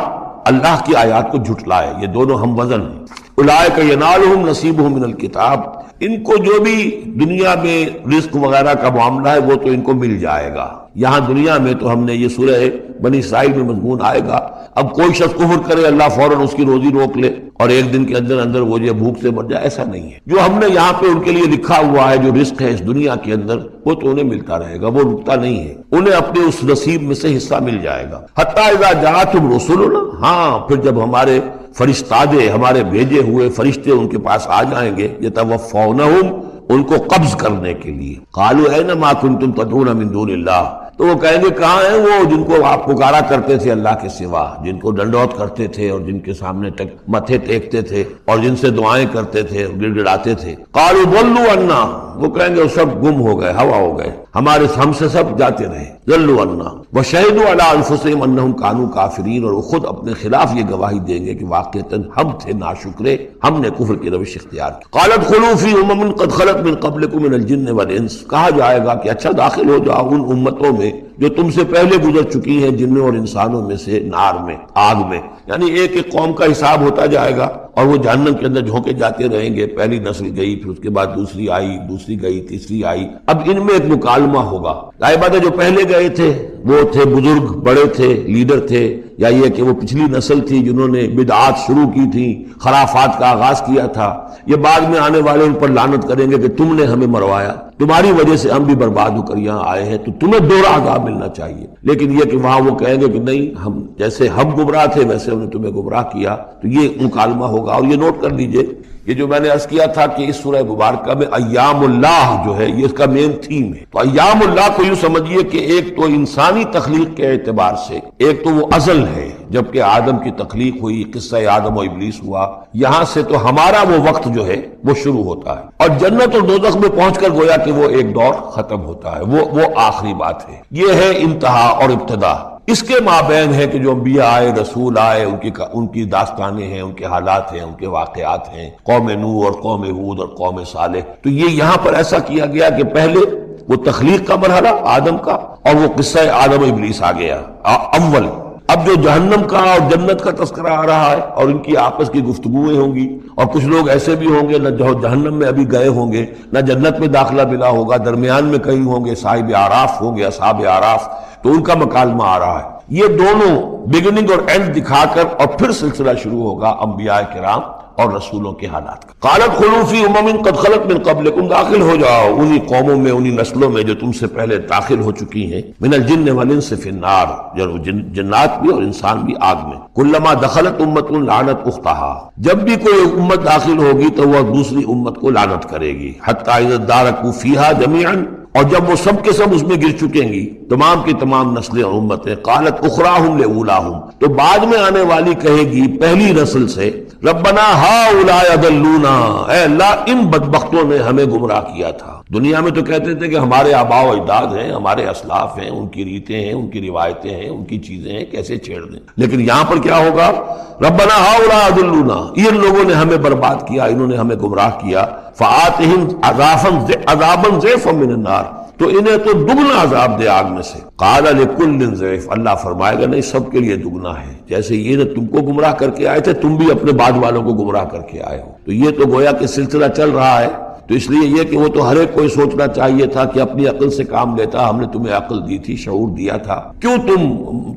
اللہ کی آیات کو جھٹلائے، یہ دونوں ہم وزن ہیں۔ اولئک ینالہم نصیبہم من الکتاب، ان کو جو بھی دنیا میں رزق وغیرہ کا معاملہ ہے وہ تو ان کو مل جائے گا، یہاں دنیا میں تو ہم نے یہ سورہ بنی اسرائیل میں مضمون آئے گا، اب کوئی شخص کفر کرے اللہ فوراً اس کی روزی روک لے اور ایک دن کے اندر اندر وہ جو بھوک سے مر جائے، ایسا نہیں ہے۔ جو ہم نے یہاں پہ ان کے لیے لکھا ہوا ہے جو رزق ہے اس دنیا کے اندر وہ تو انہیں ملتا رہے گا، وہ رکتا نہیں ہے، انہیں اپنے اس نصیب میں سے حصہ مل جائے گا۔ حتی اذا جاءتہم رسلنا، ہاں پھر جب ہمارے فرشتادے، ہمارے بھیجے ہوئے فرشتے ان کے پاس آ جائیں گے، یتوفونہم، ان کو قبض کرنے کے لیے، قالوا این ما کنتم تدعون من دون اللہ، تو وہ کہیں گے کہاں ہیں وہ جن کو آپ پکارا کرتے تھے اللہ کے سوا، جن کو ڈنڈوت کرتے تھے اور جن کے سامنے متھے ٹیکتے تھے اور جن سے دعائیں کرتے تھے اور گڑ گڑاتے تھے، قالوا ضلوا عنا، وہ کہیں گے وہ سب گم ہو گئے، ہوا ہو گئے، ہم سے سب جاتے رہے، ضلوا عنا وشہدوا علی انفسہم انہم کانوا کافرین، اور وہ خود اپنے خلاف یہ گواہی دیں گے کہ واقعتاً ہم تھے ناشکرے، ہم نے کفر کی روش اختیار کی۔ قالت خلوا فی امم قد خلت من قبلکم من الجن والانس، کہا جائے گا کہ اچھا داخل ہو جاؤ ان امتوں میں جو تم سے پہلے گزر چکی ہیں جنوں اور انسانوں میں سے نار میں، آگ میں، یعنی ایک ایک قوم کا حساب ہوتا جائے گا اور وہ جہنم کے اندر جھونکے جاتے رہیں گے. پہلی نسل گئی، پھر اس کے بعد دوسری آئی، دوسری گئی، تیسری آئی. اب ان میں ایک مکالمہ ہوگا. ظاہر بات ہے جو پہلے گئے تھے وہ تھے بزرگ، بڑے تھے، لیڈر تھے، یا یہ کہ وہ پچھلی نسل تھی جنہوں نے بدعات شروع کی تھی، خرافات کا آغاز کیا تھا. یہ بعد میں آنے والے ان پر لعنت کریں گے کہ تم نے ہمیں مروایا، تمہاری وجہ سے ہم بھی برباد ہو کر یہاں آئے ہیں، تو تمہیں دوہرا عذاب ملنا چاہیے. لیکن یہ کہ وہاں وہ کہیں گے کہ نہیں، ہم جیسے ہم گمراہ تھے ویسے ہم نے تمہیں گمراہ کیا. تو یہ مکالمہ ہوگا. اور یہ نوٹ کر لیجئے، یہ جو میں نے عرض کیا تھا کہ اس سورہ مبارکہ میں ایام اللہ جو ہے یہ اس کا مین تھیم ہے. تو ایام اللہ کو یوں سمجھیے کہ ایک تو انسانی تخلیق کے اعتبار سے ایک تو وہ ازل ہے، جبکہ آدم کی تخلیق ہوئی، قصہ آدم و ابلیس ہوا، یہاں سے تو ہمارا وہ وقت جو ہے وہ شروع ہوتا ہے. اور جنت اور دوزخ میں پہنچ کر گویا کہ وہ ایک دور ختم ہوتا ہے، وہ آخری بات ہے. یہ ہے انتہا اور ابتدا. اس کے مابین ہے کہ جو انبیاء آئے، رسول آئے، ان کی داستانیں ہیں، ان کے حالات ہیں، ان کے واقعات ہیں، قوم نوح اور قوم ہود اور قوم صالح. تو یہ یہاں پر ایسا کیا گیا کہ پہلے وہ تخلیق کا مرحلہ آدم کا، اور وہ قصہ آدم و ابلیس آ گیا اول. اب جو جہنم کا اور جنت کا تذکرہ آ رہا ہے اور ان کی آپس کی گفتگویں ہوں گی، اور کچھ لوگ ایسے بھی ہوں گے نہ جو جہنم میں ابھی گئے ہوں گے نہ جنت میں داخلہ ملا ہوگا، درمیان میں کہیں ہوں گے، صاحب آراف ہوں گے، اصحاب آراف، تو ان کا مکالمہ آ رہا ہے. یہ دونوں بگننگ اور اینڈ دکھا کر اور پھر سلسلہ شروع ہوگا انبیاء کرام اور رسولوں کے حالات کا. قالت خلوا فی امم قد خلت من قبلکم، داخل ہو جاؤ انہی قوموں میں، انہی نسلوں میں جو تم سے پہلے داخل ہو چکی ہیں. من الجن والانس فی النار، جنات بھی اور انسان بھی آگ میں. کلما دخلت امت لعنت اختها، جب بھی کوئی امت داخل ہوگی تو وہ دوسری امت کو لعنت کرے گی. حتی اذا ادارکوا فیہا جمیعا، اور جب وہ سب کے سب اس میں گر چکیں گی، تمام کی تمام نسلیں اور امتیں. قالت اخراہم لاولاہم، تو بعد میں آنے والی کہے گی پہلی نسل سے، ربنا ہؤلاء اضلونا، اے اللہ ان بدبختوں نے ہمیں گمراہ کیا تھا. دنیا میں تو کہتے تھے کہ ہمارے آباء و اجداد ہیں، ہمارے اسلاف ہیں، ان کی ریتیں ہیں، ان کی روایتیں ہیں، ان کی چیزیں ہیں، کیسے چھیڑ دیں. لیکن یہاں پر کیا ہوگا؟ ربنا ہؤلاء اضلونا، ان لوگوں نے ہمیں برباد کیا، انہوں نے ہمیں گمراہ کیا. فآتہم عذابا ضعفا من النار، تو انہیں تو دگنا عذاب دے آگ میں سے. قال لکل ضعف، اللہ فرمائے گا نہیں، سب کے لیے دگنا ہے. جیسے یہ نے تم کو گمراہ کر کے آئے تھے، تم بھی اپنے بعد والوں کو گمراہ کر کے آئے ہو. تو یہ تو گویا کہ سلسلہ چل رہا ہے. تو اس لیے یہ کہ وہ تو ہر ایک کو سوچنا چاہیے تھا کہ اپنی عقل سے کام لیتا. ہم نے تمہیں عقل دی تھی، شعور دیا تھا، کیوں تم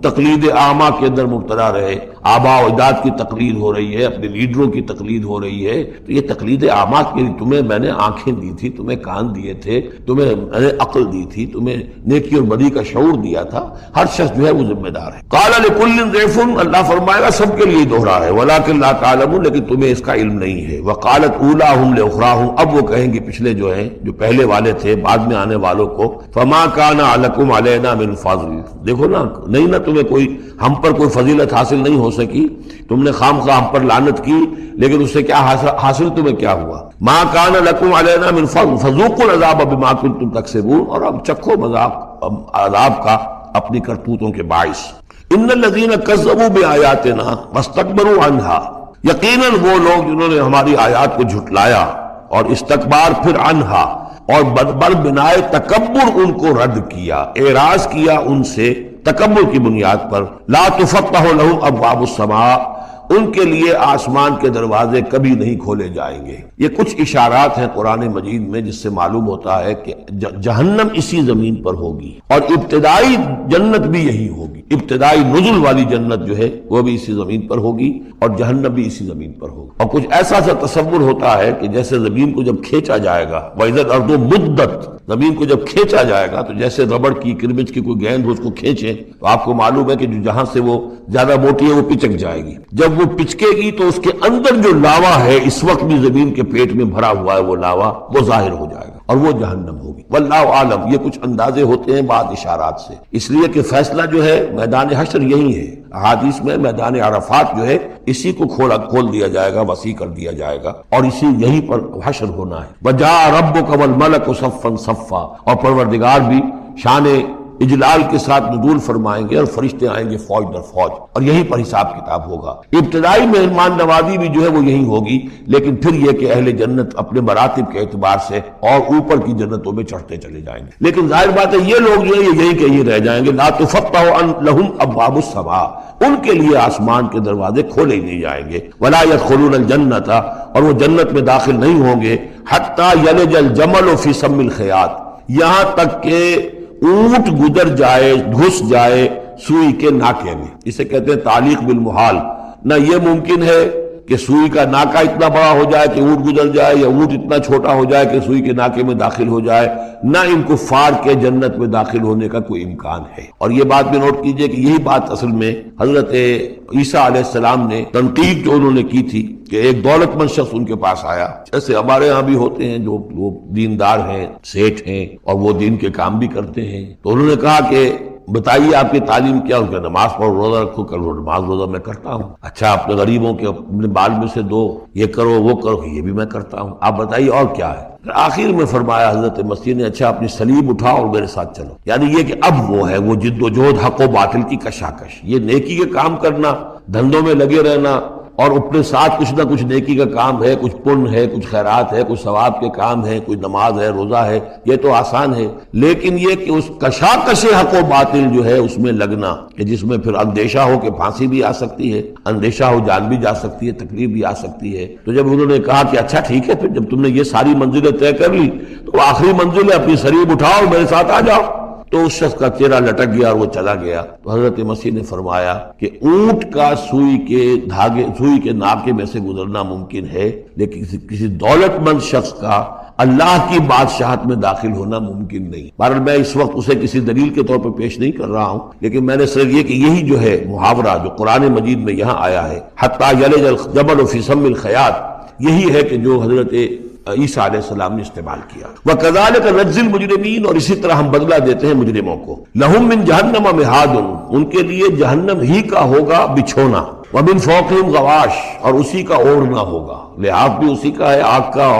تقلید اعمیٰ کے اندر مبتلا رہے؟ آباء و اجداد کی تقلید ہو رہی ہے، اپنے لیڈروں کی تقلید ہو رہی ہے. تو یہ تقلید اعمیٰ کے لیے تمہیں میں نے آنکھیں دی تھی، تمہیں کان دیے تھے، تمہیں میں نے عقل دی تھی، تمہیں نیکی اور بدی کا شعور دیا تھا. ہر شخص جو ہے وہ ذمہ دار ہے. قال لکل ضعف، اللہ فرمائے گا سب کے لیے دوہرا ہے. ولکن لا تعلمون، لیکن تمہیں اس کا علم نہیں ہے. وقالت اولاہم لاخراہم، اب وہ کہیں گے پچھلے جو ہیں، جو پہلے والے تھے، بعد میں آنے والوں کو، فما کان علیکم علینا من فضل، دیکھو نا، نہیں نہ تمہیں کوئی، ہم پر کوئی فضیلت حاصل نہیں ہو سکی، تم نے خام خواہ ہم پر لعنت کی، لیکن اس سے کیا حاصل تمہیں کیا ہوا؟ ما کان لکم علینا من فضل فذوقوا العذاب بما کنتم تکسبون، اور اب چکھو مذاق عذاب کا اپنی کرتوتوں کے باعث. ان الذین کذبوا بآیاتنا واستکبروا عنہا، یقیناً وہ لوگ جنہوں نے ہماری آیات کو جھٹلایا اور استکبار پھر عنہا، اور بر بنائے تکبر ان کو رد کیا، اعراض کیا ان سے تکبر کی بنیاد پر. لا تفتح لهم ابواب السماء، ان کے لیے آسمان کے دروازے کبھی نہیں کھولے جائیں گے. یہ کچھ اشارات ہیں قرآن مجید میں جس سے معلوم ہوتا ہے کہ جہنم اسی زمین پر ہوگی، اور ابتدائی جنت بھی یہی ہوگی. ابتدائی نزل والی جنت جو ہے وہ بھی اسی زمین پر ہوگی، اور جہنم بھی اسی زمین پر ہوگی. اور کچھ ایسا سا تصور ہوتا ہے کہ جیسے زمین کو جب کھینچا جائے گا، وَإِذَا الْأَرْضُ مُدَّتْ، زمین کو جب کھینچا جائے گا تو جیسے ربڑ کی کرمچ کی کوئی گیند ہو اس کو کھینچے تو آپ کو معلوم ہے کہ جہاں سے وہ زیادہ موٹی ہے وہ پچک جائے گی. جب وہ پچکے گی تو اس کے اندر جو لاوا ہے، اس وقت بھی زمین کے پیٹ میں بھرا ہوا ہے، وہ لاوا وہ ظاہر ہو جائے گا اور وہ جہنم ہوگی. واللہ عالم، یہ کچھ اندازے ہوتے ہیں بعض اشارات سے، اس لیے کہ فیصلہ جو ہے میدان حشر یہی ہے. احادیث میں میدان عرفات جو ہے اسی کو کھول دیا جائے گا، وسیع کر دیا جائے گا، اور اسی یہیں پر حشر ہونا ہے. وجاء ربک والملک صفا صفا، اور پروردگار بھی شان اجلال کے ساتھ نزول فرمائیں گے اور فرشتے آئیں گے فوج در فوج، اور یہیں پر حساب کتاب ہوگا۔ ابتدائی مہمان نوازی بھی جو ہے وہ یہی ہوگی، لیکن پھر یہ کہ اہل جنت اپنے مراتب کے اعتبار سے اور اوپر کی جنتوں میں چڑھتے چلے جائیں گے، لیکن ظاہر بات ہے یہ لوگ جو ہے یہ یہیں کے یہیں رہ جائیں گے۔ لا تفتح لهم ابواب السماء، ان کے لیے آسمان کے دروازے کھولے ہی نہیں جائیں گے۔ ولا يدخلون الجنت، اور وہ جنت میں داخل نہیں ہوں گے حتی یلج الجمل فی سم الخیاط، یہاں تک کہ اونٹ گزر جائے، گھس جائے سوئی کے ناکے میں۔ اسے کہتے ہیں تعلیق بالمحال، نہ یہ ممکن ہے کہ سوئی کا ناکا اتنا بڑا ہو جائے کہ اونٹ گزر جائے، یا اونٹ اتنا چھوٹا ہو جائے کہ سوئی کے ناکے میں داخل ہو جائے، نہ ان کفار کے جنت میں داخل ہونے کا کوئی امکان ہے۔ اور یہ بات بھی نوٹ کیجئے کہ یہی بات اصل میں حضرت عیسیٰ علیہ السلام نے تنقید جو انہوں نے کی تھی کہ ایک دولت مند شخص ان کے پاس آیا، جیسے ہمارے ہاں بھی ہوتے ہیں جو وہ دیندار ہیں، سیٹھ ہیں، اور وہ دین کے کام بھی کرتے ہیں، تو انہوں نے کہا کہ بتائیے آپ کی تعلیم کیا؟ اس کا نماز پڑھو، روزہ رکھو، کرو، نماز روزہ میں کرتا ہوں۔ اچھا اپنے غریبوں کے اپنے بال میں سے دو، یہ کرو وہ کرو، یہ بھی میں کرتا ہوں، آپ بتائیے اور کیا ہے؟ آخر میں فرمایا حضرت مسیح نے اچھا اپنی صلیب اٹھاؤ اور میرے ساتھ چلو، یعنی یہ کہ اب وہ ہے وہ جد و جہد حق و باطل کی کشاکش، یہ نیکی کے کام کرنا، دھندوں میں لگے رہنا، اور اپنے ساتھ کچھ نہ کچھ نیکی کا کام ہے، کچھ پن ہے، کچھ خیرات ہے، کچھ ثواب کے کام ہے، کوئی نماز ہے، روزہ ہے، یہ تو آسان ہے، لیکن یہ کہ اس کشاکش حق و باطل جو ہے اس میں لگنا، کہ جس میں پھر اندیشہ ہو کہ پھانسی بھی آ سکتی ہے، اندیشہ ہو جان بھی جا سکتی ہے، تکلیف بھی آ سکتی ہے۔ تو جب انہوں نے کہا کہ اچھا ٹھیک ہے، پھر جب تم نے یہ ساری منزلیں طے کر لی تو آخری منزل ہے اپنی صلیب اٹھاؤ میرے ساتھ آ جاؤ۔ تو اس شخص کا چہرہ لٹک گیا اور وہ چلا گیا۔ تو حضرت مسیح نے فرمایا کہ اونٹ کا سوئی کے ناکے میں سے گزرنا ممکن ہے، لیکن کسی دولت مند شخص کا اللہ کی بادشاہت میں داخل ہونا ممکن نہیں۔ بہرحال میں اس وقت اسے کسی دلیل کے طور پر پیش نہیں کر رہا ہوں، لیکن میں نے صرف یہ کہ یہی جو ہے محاورہ جو قرآن مجید میں یہاں آیا ہے، حتی یلج الجمل فی سم الخیاط، یہی ہے کہ جو حضرت عیسیٰ علیہ السلام نے استعمال کیا۔ وَكَذَلِكَ نَجْزِي الْمُجْرِمِينَ، اور اسی طرح ہم بدلہ دیتے ہیں مجرموں کو۔ لَهُم مِّن جَهَنَّمَ مِهَادٌ، ان کے لیے جہنم ہی کا ہوگا بچھونا، وَمِن فَوْقِهِمْ غَوَاشٌ، اور اسی کا اوڑھنا ہوگا، لحاف بھی اسی کا ہے، آگ کا،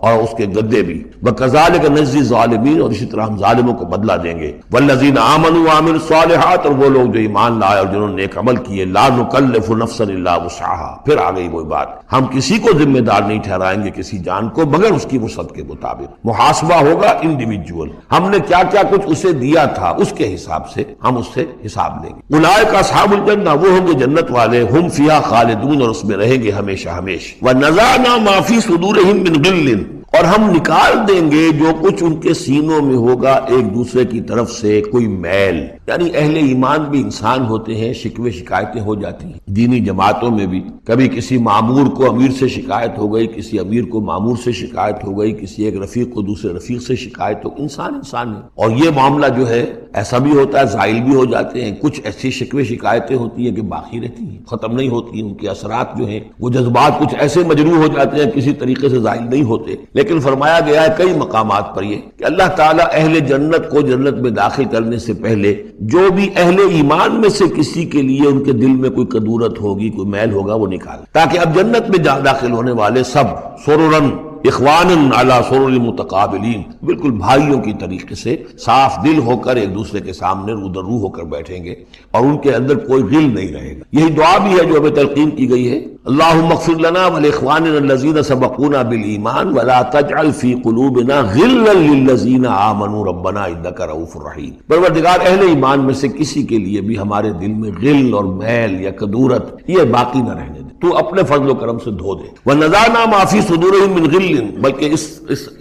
اور اس کے گدے بھی۔ وَكَذَلِكَ نَجْزِي الظَّالِمِينَ، اور اسی طرح ہم ظالموں کو بدلہ دیں گے۔ وَالَّذِينَ آمَنُوا وَعَمِلُوا الصَّالِحَاتِ، اور وہ لوگ جو ایمان لائے اور جنہوں نے نیک عمل کیے، لَا نُكَلِّفُ نَفْسًا إِلَّا وُسْعَهَا، پھر آ گئی وہی بات، ہم کسی کو ذمہ دار نہیں ٹھہرائیں گے کسی جان کو مگر اس کی وسعت کے مطابق۔ محاسبہ ہوگا انڈیویجول، ہم نے کیا کیا کچھ اسے دیا تھا اس کے حساب سے ہم اس سے حساب لیں گے۔ اولئک اصحاب الجنہ، وہ ہوں گے جنت والے، ہم فیہا خالدون، اور اس میں رہیں گے ہمیشہ ہمیشہ۔ وَنَزَعْنَا مَا فِي صُدُورِهِم مِّن غِلٍّ، اور ہم نکال دیں گے جو کچھ ان کے سینوں میں ہوگا ایک دوسرے کی طرف سے کوئی میل، یعنی اہل ایمان بھی انسان ہوتے ہیں، شکوے شکایتیں ہو جاتی ہیں، دینی جماعتوں میں بھی کبھی کسی معمور کو امیر سے شکایت ہو گئی، کسی امیر کو معمور سے شکایت ہو گئی، کسی ایک رفیق کو دوسرے رفیق سے شکایت ہو، انسان ہے، اور یہ معاملہ جو ہے ایسا بھی ہوتا ہے، زائل بھی ہو جاتے ہیں، کچھ ایسی شکوے شکایتیں ہوتی ہیں کہ باقی رہتی ہیں، ختم نہیں ہوتی، ان کے اثرات جو ہیں وہ جذبات کچھ ایسے مجروح ہو جاتے ہیں، کسی طریقے سے زائل نہیں ہوتے، لیکن فرمایا گیا ہے کئی مقامات پر یہ کہ اللہ تعالیٰ اہل جنت کو جنت میں داخل کرنے سے پہلے جو بھی اہل ایمان میں سے کسی کے لیے ان کے دل میں کوئی قدورت ہوگی، کوئی میل ہوگا، وہ نکال، تاکہ اب جنت میں داخل ہونے والے سب سررن اخوانن علی سرر متقابلین، بالکل بھائیوں کی طریقے سے صاف دل ہو کر ایک دوسرے کے سامنے رو در رو ہو کر بیٹھیں گے، اور ان کے اندر کوئی غل نہیں رہے گا۔ یہی دعا بھی ہے جو ہمیں تلقین کی گئی ہے، اللہم اغفر لنا ولاخواننا الذین سبقونا بالایمان ولا تجعل فی قلوبنا غلا للذین آمنوا ربنا انک رؤوف رحیم۔ پروردگار اہل ایمان میں سے کسی کے لیے بھی ہمارے دل میں غل اور میل یا کدورت یہ باقی نہ رہنے دے، تو اپنے فضل و کرم سے دھو دے۔ وَنَزَعْنَا مَا فِي صُدُورِهِم مِّن غِلٍّ، بلکہ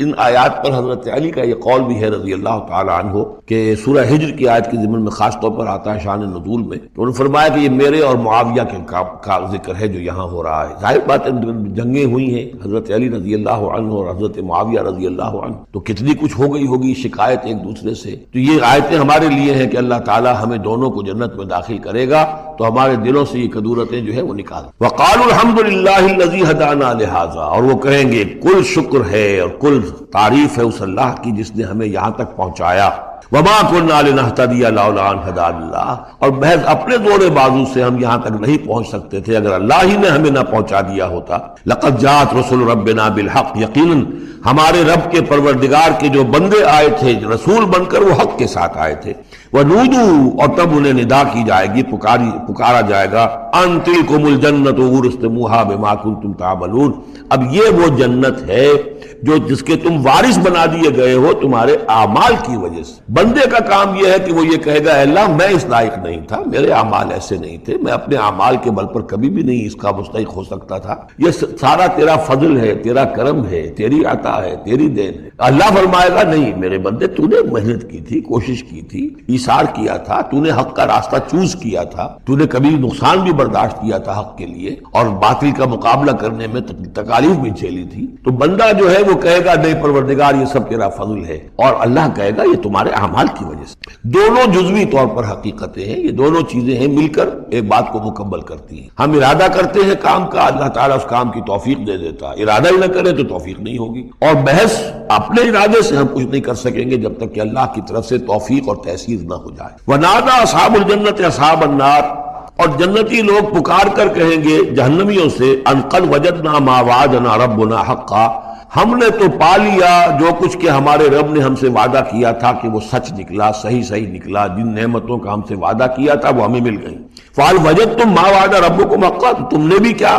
ان آیات پر حضرت علی کا یہ قول بھی ہے رضی اللہ تعالی عنہ کہ سورہ ہجر کی آیت کے ضمن میں خاص طور پر آتا ہے شان نزول میں، تو انہوں نے فرمایا کہ یہ میرے اور معاویہ کے کا ذکر ہے جو یہاں ہو رہا ہے۔ ظاہر بات ہے جنگیں ہوئی ہیں حضرت علی رضی اللہ عنہ اور حضرت معاویہ رضی اللہ عنہ، تو کتنی کچھ ہو گئی ہوگی شکایت ایک دوسرے سے، تو یہ آیتیں ہمارے لیے ہیں کہ اللہ تعالی ہمیں دونوں کو جنت میں داخل کرے گا تو ہمارے دلوں سے یہ کدورتیں جو ہے وہ نکال۔ وقالوا الحمد للہ الذی ہدانا لہذا، اور وہ کہیں گے کل شکر ہے اور کل تعریف ہے اس اللہ کی جس نے ہمیں یہاں تک پہنچایا۔ وما كنا لنهتدي لولا ان هدانا اللہ، اور محض اپنے زور بازو سے ہم یہاں تک نہیں پہنچ سکتے تھے اگر اللہ ہی نے ہمیں نہ پہنچا دیا ہوتا۔ لقد جاءت رسل ربنا بالحق، یقیناً ہمارے رب کے پروردگار کے جو بندے آئے تھے رسول بن کر وہ حق کے ساتھ آئے تھے۔ وَنُودُوا اور تب انہیں ندا کی جائے گی، پکارا جائے گا، ان تلکم الجنۃ اورثتموها بما کنتم تعملون، اب یہ وہ جنت ہے جو جس کے تم وارث بنا دیے گئے ہو تمہارے اعمال کی وجہ سے۔ بندے کا کام یہ ہے کہ وہ یہ کہے گا اے اللہ میں اس لائق نہیں تھا، میرے اعمال ایسے نہیں تھے، میں اپنے اعمال کے بل پر کبھی بھی نہیں اس کا مستحق ہو سکتا تھا، یہ سارا تیرا فضل ہے، تیرا کرم ہے، تیری عطا ہے، تیری دین ہے۔ اللہ فرمائے گا نہیں میرے بندے، تو نے محنت کی تھی، کوشش کی تھی، ایثار کیا تھا، تو نے حق کا راستہ چوز کیا تھا، تو نے کبھی نقصان بھی برداشت کیا تھا حق کے لیے اور باطل کا مقابلہ کرنے میں تکالیف بھی جھیلی تھی، تو بندہ جو ہے وہ کہے گا نہیں پروردگار یہ سب تیرا فضل ہے، اور اللہ کہے گا یہ تمہارے اعمال کی وجہ سے۔ دونوں جزوی طور پر حقیقتیں ہیں، یہ دونوں چیزیں ہیں مل کر ایک بات کو مکمل کرتی ہیں۔ ہم ارادہ کرتے ہیں کام کا، اللہ تعالیٰ اس کام کی توفیق دے دیتا ہے، ارادہ ہی نہ کرے تو توفیق نہیں ہوگی، اور محض اپنے ارادے سے ہم کچھ نہیں کر سکیں گے جب تک کہ اللہ کی طرف سے توفیق اور تحصیل نہ ہو جائے۔ وَنَادَىٰ أَصْحَابُ الْجَنَّةِ أَصْحَابَ النَّارِ، اور جنتی لوگ پکار کر کہیں گے جہنمیوں سے، ان قد وجدنا ما وعدنا ربنا حقا، ہم نے تو پا لیا جو کچھ کہ ہمارے رب نے ہم سے وعدہ کیا تھا کہ وہ سچ نکلا، صحیح نکلا، جن نعمتوں کا ہم سے وعدہ کیا تھا وہ ہمیں مل گئیں۔ فَهَلْ وَجَدْتُم مَّا وَعَدَ رَبُّكُمْ حَقًّا، تم نے بھی کیا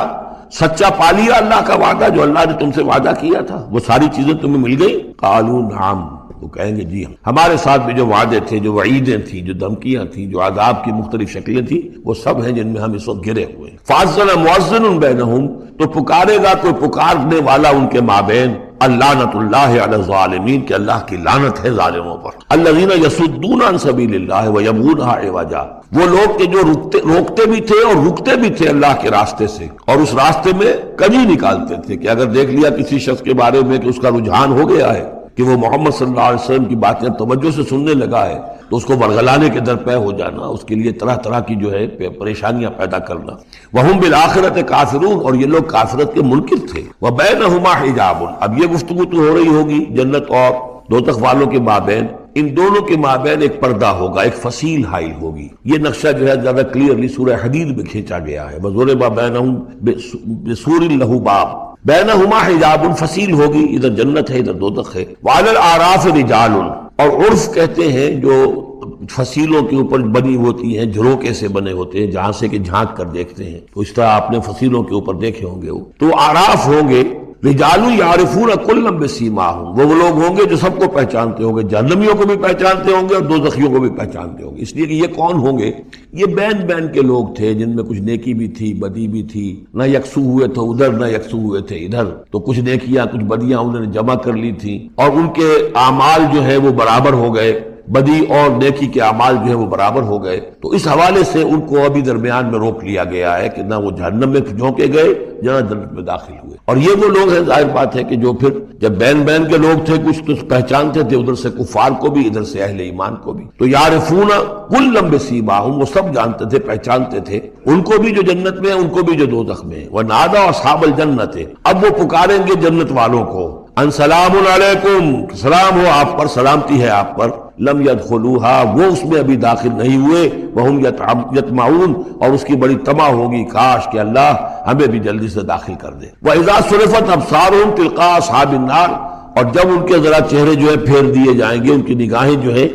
سچا پا لیا اللہ کا وعدہ جو اللہ نے تم سے وعدہ کیا تھا، وہ ساری چیزیں تمہیں مل گئی؟ قالوا نعم، وہ کہیں گے جی ہمارے ساتھ بھی جو وعدے تھے، جو وعیدیں تھیں، جو دھمکیاں تھیں، جو عذاب کی مختلف شکلیں تھیں، وہ سب ہیں جن میں ہم اس وقت گرے ہوئے ہیں۔ فَأَذَّنَ مُؤَذِّنٌ بَيْنَهُمْ، تو پکارے گا کوئی پکارنے والا ان کے مابین، اللعنۃ اللہ علی الظالمین، کہ اللہ کی لعنت ہے ظالموں پر، الذین یصدون عن سبیل اللہ ویبغونها عوجا، وہ لوگ کہ جو روکتے بھی تھے اور رکتے بھی تھے اللہ کے راستے سے، اور اس راستے میں کجی نکالتے تھے کہ اگر دیکھ لیا کسی شخص کے بارے میں کہ اس کا رجحان ہو گیا ہے کہ وہ محمد صلی اللہ علیہ وسلم کی باتیں توجہ سے سننے لگا ہے، تو اس کو ورگلانے کے درپے ہو جانا، اس کے لیے طرح طرح کی جو ہے پریشانیاں پیدا کرنا۔ وَهُمْ بِالْآخِرَةِ كَافِرُونَ، اور یہ لوگ کافرت کے منکر تھے۔ وَبَيْنَهُمَا حِجَابٌ، اب یہ گفتگو تو ہو رہی ہوگی جنت اور دوزخ والوں کے مابین، ان دونوں کے مابین ایک پردہ ہوگا، ایک فصیل حائل ہوگی۔ یہ نقشہ جو ہے زیادہ کلیئرلی سورہ حدید میں کھینچا گیا ہے، وَضُرِبَ بَيْنَهُمْ بِسُورٍ لَهُ بَابٌ بینہما حجاب، فصیل ہوگی، ادھر جنت ہے ادھر دوزخ ہے۔ وعلی الاعراف رجال، اور عرف کہتے ہیں جو فصیلوں کے اوپر بنی ہوتی ہیں، جھروکے سے بنے ہوتے ہیں جہاں سے کہ جھانک کر دیکھتے ہیں، تو اس طرح آپ نے فصیلوں کے اوپر دیکھے ہوں گے، تو اعراف ہوں گے۔ رجال یعرفون کلا بسیماہم، وہ لوگ ہوں گے جو سب کو پہچانتے ہوں گے، جہنمیوں کو بھی پہچانتے ہوں گے اور دوزخیوں کو بھی پہچانتے ہوں گے، اس لیے کہ یہ کون ہوں گے؟ یہ بین بین کے لوگ تھے جن میں کچھ نیکی بھی تھی، بدی بھی تھی، نہ یکسو ہوئے تھے ادھر نہ یکسو ہوئے تھے ادھر، تو کچھ نیکیاں کچھ بدیاں انہوں نے جمع کر لی تھیں، اور ان کے اعمال جو ہے وہ برابر ہو گئے، بدی اور نیکی کے اعمال جو ہے وہ برابر ہو گئے، تو اس حوالے سے ان کو ابھی درمیان میں روک لیا گیا ہے کہ نہ وہ جہنم میں جھونکے گئے نہ جنت میں داخل ہوئے۔ اور یہ وہ لوگ ہیں، ظاہر بات ہے کہ جو پھر جب بین بین کے لوگ تھے کچھ تو پہچانتے تھے ادھر سے کفار کو بھی ادھر سے اہل ایمان کو بھی، تو یعرفون کلا بسیماہم، وہ سب جانتے تھے پہچانتے تھے، ان کو بھی جو جنت میں ہے ان کو بھی جو دوزخ میں ہے۔ ونادى اصحاب الجنت، اب وہ پکاریں گے جنت والوں کو، ان سلام علیکم، سلام ہو آپ پر، سلامتی ہے آپ پر، لم يدخلوها، وہ اس میں ابھی داخل نہیں ہوئے، وہم یطمعون، اور اس کی بڑی طمع ہوگی کاش کہ اللہ ہمیں بھی جلدی سے داخل کر دے۔ وَإِذَا صُرِفَتْ أَبْصَارُهُمْ تِلْقَاءَ أَصْحَابِ النَّارِ، اور جب ان کے ذرا چہرے جو ہے پھیر دیے جائیں گے، ان کی نگاہیں جو ہے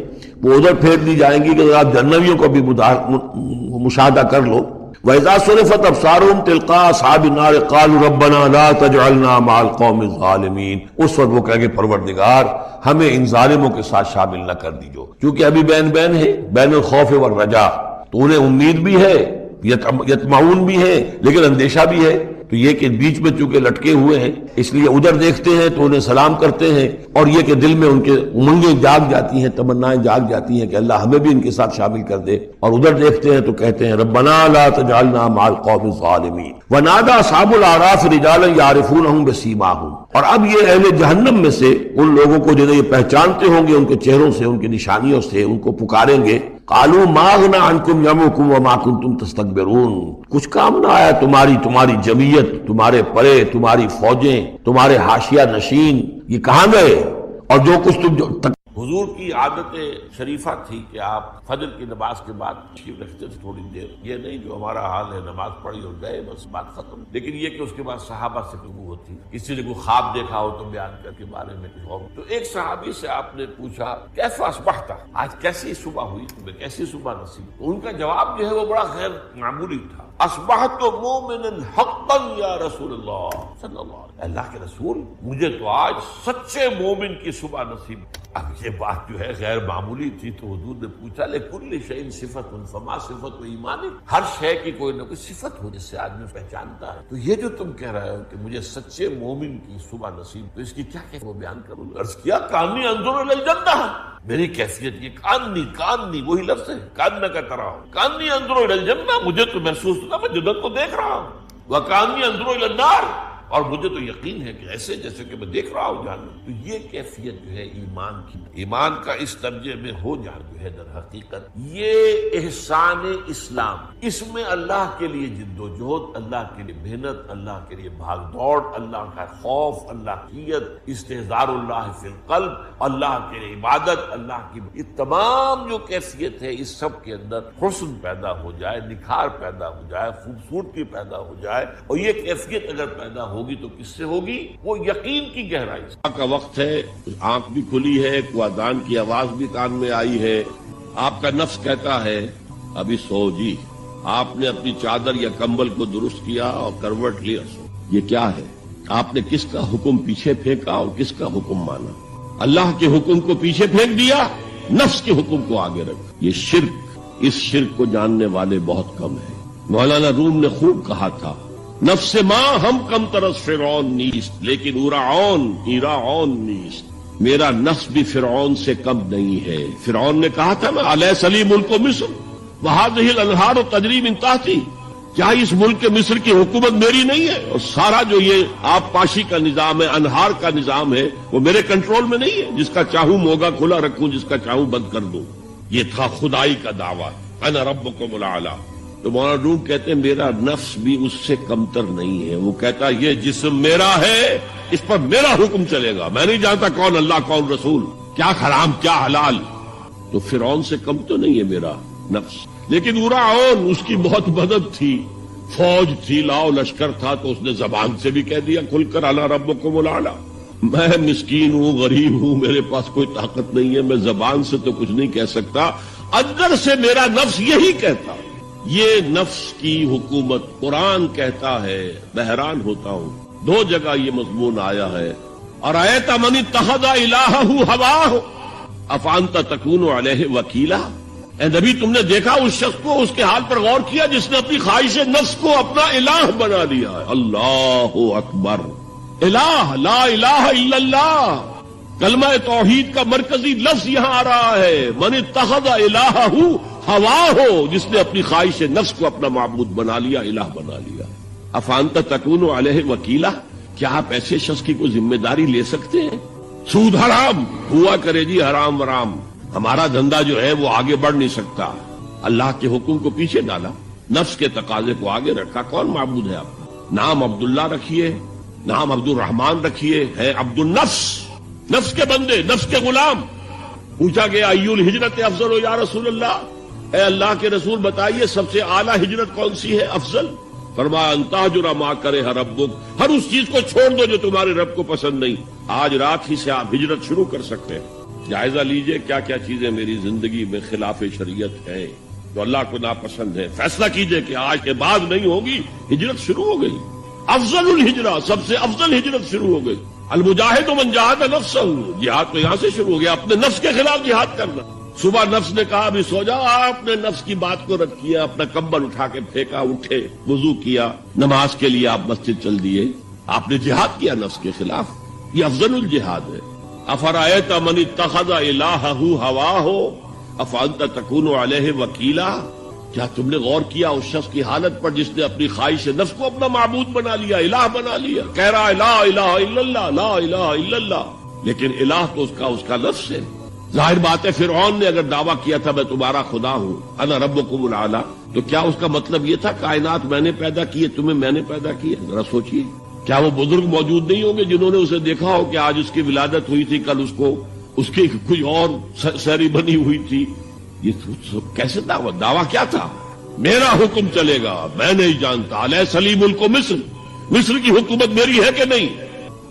وہ ادھر پھیر دی جائیں گی کہ ذرا جہنمیوں کو بھی مشاہدہ کر لو۔ وَإِذَا صُرِفَتْ أَبْصَارُهُمْ تِلْقَاءَ أَصْحَابِ النَّارِ قَالُوا رَبَّنَا لَا تَجْعَلْنَا مَعَ الْقَوْمِ الظَّالِمِينَ، اس وقت وہ کہیں گے پروردگار ہمیں ان ظالموں کے ساتھ شامل نہ کر دیجو، کیونکہ ابھی بین بین ہے، بین الخوف والرجا، تو انہیں امید بھی ہے، یطمعون بھی ہے، لیکن اندیشہ بھی ہے، تو یہ کہ بیچ میں چونکہ لٹکے ہوئے ہیں اس لیے ادھر دیکھتے ہیں تو انہیں سلام کرتے ہیں، اور یہ کہ دل میں ان کے امنگیں جاگ جاتی ہیں، تمنائیں جاگ جاتی ہیں کہ اللہ ہمیں بھی ان کے ساتھ شامل کر دے، اور ادھر دیکھتے ہیں تو کہتے ہیں ربنا لا تجعلنا مع القوم الظالمین۔ ونادى اصحاب الاعراف رجالا يعرفونهم بسیماہم، اور اب یہ اہل جہنم میں سے ان لوگوں کو جنہیں یہ پہچانتے ہوں گے ان کے چہروں سے، ان کی نشانیوں سے، ان کو پکاریں گے، قالوا ما اغنى عنكم جمعكم وما كنتم تستكبرون، کچھ کام نہ آیا تمہاری جمعیت، تمہارے پرے، تمہاری فوجیں، تمہارے حاشیہ نشین، یہ کہاں گئے، اور جو کچھ تم حضور کی عادت شریفہ تھی کہ آپ فجر کی نماز کے بعد تشریف رکھتے تھے تھوڑی دیر. یہ نہیں جو ہمارا حال ہے نماز پڑھی اور گئے بس بات ختم. لیکن یہ کہ اس کے بعد صحابہ سے گفتگو ہوتی, کسی نے کوئی خواب دیکھا ہو تو بیان کر کے بارے میں کچھ اور. تو ایک صحابی سے آپ نے پوچھا کیف اصبحت, آج کیسی صبح ہوئی تمہیں, کیسی صبح نصیب. تو ان کا جواب جو ہے وہ بڑا غیر معمولی تھا. اصبحت مومنا حقا یا رسول اللہ صلی اللہ علیہ وسلم, اللہ کے رسول مجھے تو آج سچے مومن کی صبح نصیب. اب یہ بات جو ہے غیر معمولی تھی تو حضور نے پوچھا لکل شیء صفت فما صفت ایمان, ہر شے کی کوئی نہ کوئی صفت ہو جس سے آدمی پہچانتا ہے. تو یہ جو تم کہہ رہے ہو کہ مجھے سچے مومن کی صبح نصیب, تو اس کی کیا کہ وہ بیان کروں. عرض کیا کانی انظر الی الجنہ, میری کیفیت یہ کانی وہی لفظ ہے, کاننا کا طرح ہو. کانی انظر الی الجنہ, مجھے تو محسوس ہوتا میں جنت کو دیکھ رہا ہوں. وکانی انظر الی النار, اور مجھے تو یقین ہے کہ ایسے جیسے کہ میں دیکھ رہا ہوں جہنم. تو یہ کیفیت جو ہے ایمان کی, ایمان کا اس درجے میں ہو جانا جو ہے در حقیقت یہ احسان اسلام. اس میں اللہ کے لیے جد و جہد, اللہ کے لیے محنت, اللہ کے لیے بھاگ دوڑ, اللہ کا خوف, اللہ کی عزت, استحضار اللہ فی القلب, اللہ کے لیے عبادت, اللہ کی یہ تمام جو کیفیت ہے اس سب کے اندر حسن پیدا ہو جائے, نکھار پیدا ہو جائے, خوبصورتی پیدا ہو جائے. اور یہ کیفیت اگر پیدا ہوگی تو کس سے ہوگی؟ وہ یقین کی گہرائی سے. کا وقت ہے, آنکھ بھی کھلی ہے, اذان کی آواز بھی کان میں آئی ہے, آپ کا نفس کہتا ہے ابھی سو جی. آپ نے اپنی چادر یا کمبل کو درست کیا اور کروٹ لیا سو. یہ کیا ہے؟ آپ نے کس کا حکم پیچھے پھینکا اور کس کا حکم مانا؟ اللہ کے حکم کو پیچھے پھینک دیا, نفس کے حکم کو آگے رکھا. یہ شرک, اس شرک کو جاننے والے بہت کم ہیں. مولانا روم نے خوب کہا تھا نفس ماں ہم کم ترس فرعون نیست لیکن ایراعون نیست. میرا نفس بھی فرعون سے کم نہیں ہے. فرعون نے کہا تھا نا الیس لی ملک مصر وہذہ الانہار تجری من تحتی, کیا اس ملک مصر کی حکومت میری نہیں ہے؟ اور سارا جو یہ آب پاشی کا نظام ہے, انہار کا نظام ہے, وہ میرے کنٹرول میں نہیں ہے. جس کا چاہوں موگا کھلا رکھوں, جس کا چاہوں بند کر دوں. یہ تھا خدائی کا دعویٰ, انا ربکم الاعلی. تو مولانا روم کہتے ہیں میرا نفس بھی اس سے کمتر نہیں ہے. وہ کہتا یہ جسم میرا ہے, اس پر میرا حکم چلے گا, میں نہیں جانتا کون اللہ کون رسول, کیا حرام کیا حلال. تو فرعون سے کم تو نہیں ہے میرا نفس. لیکن ایراعون اس کی بہت مدد تھی, فوج تھی, لاؤ لشکر تھا, تو اس نے زبان سے بھی کہہ دیا کھل کر انا ربکم الاعلی. میں مسکین ہوں, غریب ہوں, میرے پاس کوئی طاقت نہیں ہے, میں زبان سے تو کچھ نہیں کہہ سکتا, اندر سے میرا نفس یہی کہتا. یہ نفس کی حکومت قرآن کہتا ہے, بحران ہوتا ہوں. دو جگہ یہ مضمون آیا ہے. ارأیت من اتخذ الہہ ہواہ افانت تکون علیہ وکیلا. اے نبی تم نے دیکھا اس شخص کو, اس کے حال پر غور کیا جس نے اپنی خواہش نفس کو اپنا الہ بنا لیا ہے. اللہ اکبر. الہ لا الہ الا اللہ, کلمہ توحید کا مرکزی لفظ یہاں آ رہا ہے. من اتخذ الہہ ہوا ہو, جس نے اپنی خواہش نفس کو اپنا معبود بنا لیا, الہ بنا لیا. افانت تکون علیہ وکیلا, کیا آپ ایسے شخص کی کوئی ذمہ داری لے سکتے ہیں؟ سود حرام ہوا کرے جی, حرام ورام, ہمارا دھندا جو ہے وہ آگے بڑھ نہیں سکتا. اللہ کے حکم کو پیچھے ڈالا, نفس کے تقاضے کو آگے رکھا. کون معبود ہے آپ؟ نام عبداللہ رکھیے, نام عبد الرحمان رکھیے, ہے عبد النفس, نفس کے بندے, نفس کے غلام. پوچھا گیا ای الہجرت افضل ہو یا رسول اللہ, اے اللہ کے رسول بتائیے سب سے اعلیٰ ہجرت کون سی ہے, افضل؟ فرمایا ان تہجر ما کرہ ربک, ہر اس چیز کو چھوڑ دو جو تمہارے رب کو پسند نہیں. آج رات ہی سے آپ ہجرت شروع کر سکتے ہیں. جائزہ لیجئے کیا کیا چیزیں میری زندگی میں خلاف شریعت ہیں, جو اللہ کو ناپسند ہے. فیصلہ کیجئے کہ آج کے بعد نہیں ہوگی. ہجرت شروع ہو گئی. افضل الہجرہ, سب سے افضل ہجرت شروع ہو گئی. المجاہد من جاہد نفسہ, جہاد تو یہاں سے شروع ہو گیا, اپنے نفس کے خلاف جہاد کرنا. صبح نفس نے کہا ابھی سو جاؤ, آپ نے نفس کی بات کو رد کیا, اپنا کمبل اٹھا کے پھینکا, اٹھے, وضو کیا, نماز کے لیے آپ مسجد چل دیے. آپ نے جہاد کیا نفس کے خلاف. یہ افضل الجہاد ہے. افرأیت من اتخذ الہہ ہواہ افانت تکون علیہ وکیلا, کیا تم نے غور کیا اس شخص کی حالت پر جس نے اپنی خواہش نفس کو اپنا معبود بنا لیا, الہ بنا لیا. کہہ رہا ہے لا الہ الا اللہ, لا الہ الا اللہ, لیکن الہ تو اس کا لفظ ہے. ظاہر بات ہے فرعون نے اگر دعویٰ کیا تھا میں تمہارا خدا ہوں, انا ربکم الاعلی, تو کیا اس کا مطلب یہ تھا کائنات میں نے پیدا کی ہے, تمہیں میں نے پیدا کی ہے؟ ذرا سوچیے, کیا وہ بزرگ موجود نہیں ہوں گے جنہوں نے اسے دیکھا ہو کہ آج اس کی ولادت ہوئی تھی, کل اس کو اس کی کوئی اور سیری بنی ہوئی تھی. یہ سب کیسے دعویٰ کیا تھا؟ میرا حکم چلے گا، میں نہیں جانتا. علیہ سلیم ملک مصر، مصر کی حکومت میری ہے کہ نہیں؟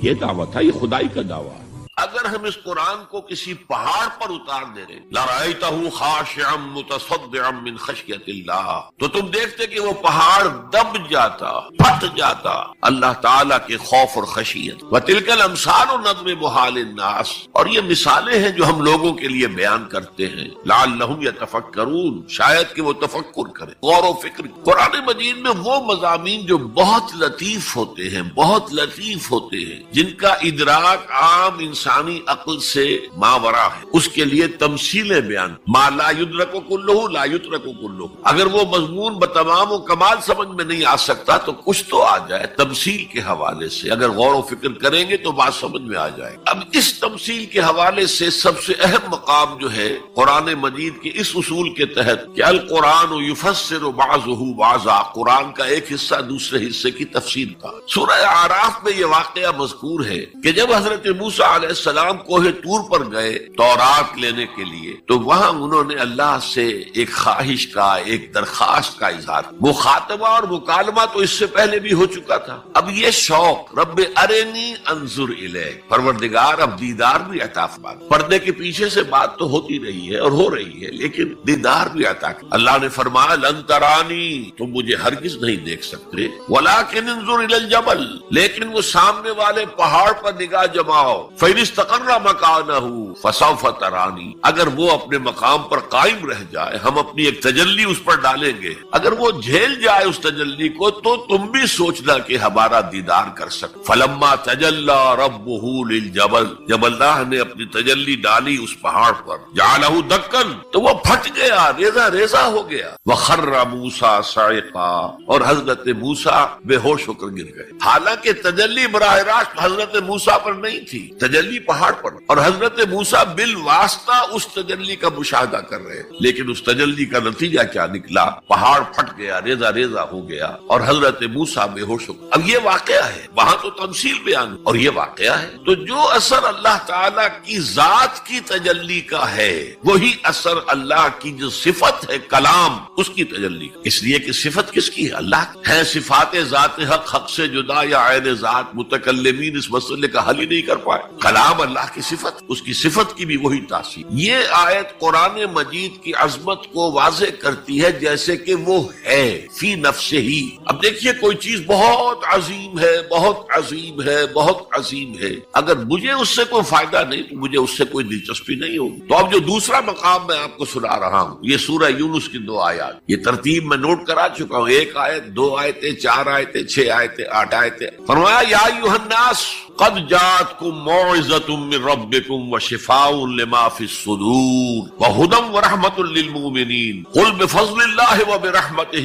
یہ دعویٰ تھا، یہ خدائی کا دعویٰ. اگر ہم اس قرآن کو کسی پہاڑ پر اتار دے رہے لَرَأَيْتَهُ خَاشِعًا مُتَصَدِّعًا مِّنْ خَشْيَةِ اللَّهِ، تو تم دیکھتے کہ وہ پہاڑ دب جاتا، پھٹ جاتا اللہ تعالیٰ کے خوف اور خشیت. وَتِلْكَ الْأَمْثَالُ نَضْرِبُهَا لِلنَّاسِ، اور یہ مثالیں ہیں جو ہم لوگوں کے لیے بیان کرتے ہیں. لَعَلَّهُمْ يَتَفَكَّرُونَ، شاید کہ وہ تفکر کریں، غور و فکر. قرآن مجید میں وہ مضامین جو بہت لطیف ہوتے ہیں، بہت لطیف ہوتے ہیں، جن کا ادراک عام انسانی عقل سے ماورا ہے، اس کے لیے تمثیلیں بیان. ما لا یدرک کلہ لا یترک کلہ. اگر وہ مضمون بتمام و کمال سمجھ میں نہیں آ سکتا تو کچھ تو آ جائے تمثیل کے حوالے سے. اگر غور و فکر کریں گے تو بات سمجھ میں آ جائے. اب اس تمثیل کے حوالے سے سب سے اہم مقام جو ہے قرآن مجید کے اس اصول کے تحت کہ القرآن یفسر بعضہ بعضا، قرآن کا ایک حصہ دوسرے حصے کی تفسیر کا. سورہ اعراف میں یہ واقعہ مذکور ہے کہ جب حضرت موسیٰ علیہ السلام کوہ طور پر گئے تورات لینے کے لیے تو وہاں انہوں نے اللہ سے ایک خواہش کا، ایک درخواست کا اظہار. مخاطبہ اور مکالمہ تو اس سے پہلے بھی ہو چکا تھا. اب یہ شوق رب ارنی انظر الیک، پروردگار اب دیدار بھی عطا فرما. پردے کے پیچھے سے بات تو ہوتی رہی ہے اور ہو رہی ہے، لیکن دیدار بھی عطا. اللہ نے فرمایا لن ترانی، تم مجھے ہرگز نہیں دیکھ سکتے. ولکن انظر الی الجبل، لیکن وہ سامنے والے پہاڑ پر نگاہ جماؤ. فَإِنِ اسْتَقَرَّ مَكَانَهُ فَسَوْفَ تَرَانِي، اگر وہ اپنے مقام پر قائم رہ جائے، ہم اپنی ایک تجلی اس پر ڈالیں گے. اگر وہ جھیل جائے اس تجلی کو تو تم بھی سوچنا کہ ہمارا دیدار کر سکتے. فَلَمَّا تَجَلَّى رَبُّهُ لِلْجَبَلِ، جب اللہ نے اپنی تجلی ڈالی اس پہاڑ پر، جَعَلَهُ دَكًّا، تو وہ پھٹ گیا، ریزہ ریزہ ہو گیا. وَخَرَّ مُوسَىٰ صَعِقًا، اور حضرت موسیٰ بے ہوش ہو کر گر گئے. حالانکہ تجلی براہ راست حضرت موسیٰ پر نہیں تھی، تجلی پہاڑ پر، اور حضرت موسیٰ بالواسطہ اس تجلی کا مشاہدہ کر رہے ہیں. لیکن اس تجلی کا نتیجہ کیا نکلا؟ پہاڑ پھٹ گیا، ریزہ ریزہ ہو گیا اور حضرت موسیٰ بے ہوش ہو. اب یہ واقعہ ہے، وہاں تو تمثیل بیان اور یہ واقعہ ہے. تو جو اثر اللہ تعالیٰ کی ذات کی تجلی کا ہے وہی اثر اللہ کی جو صفت ہے کلام، اس کی تجلی. اس لیے کہ صفت کس کی ہے؟ اللہ کی ہے. صفات ذات حق، حق سے جدا یا عین ذات، متکلمین اس مسئلے کا حل ہی نہیں کر پائے. کلام اللہ کی صفت، اس کی صفت کی بھی وہی تاثیر. یہ آیت قرآن مجید کی عظمت کو واضح کرتی ہے جیسے کہ وہ ہے فی نفسہ ہی. اب دیکھیے کوئی چیز بہت عظیم ہے، بہت عظیم ہے، بہت عظیم ہے، اگر مجھے اس سے کوئی فائدہ نہیں تو مجھے اس سے کوئی دلچسپی نہیں ہوگی. تو اب جو دوسرا مقام میں آپ کو سنا رہا ہوں، یہ سورہ یونس کی 2 آیات، یہ ترتیب میں نوٹ کرا چکا ہوں. 1 آیت، 2 آیتیں، 4 آیتیں، 6 آیتیں، 8 آیتیں. فرمایا یا ایھا الناس قد جاءتکم موعظۃ من ربکم وشفاء لما فی الصدور وہدی ورحمۃ للمؤمنین قل بفضل اللہ وبرحمتہ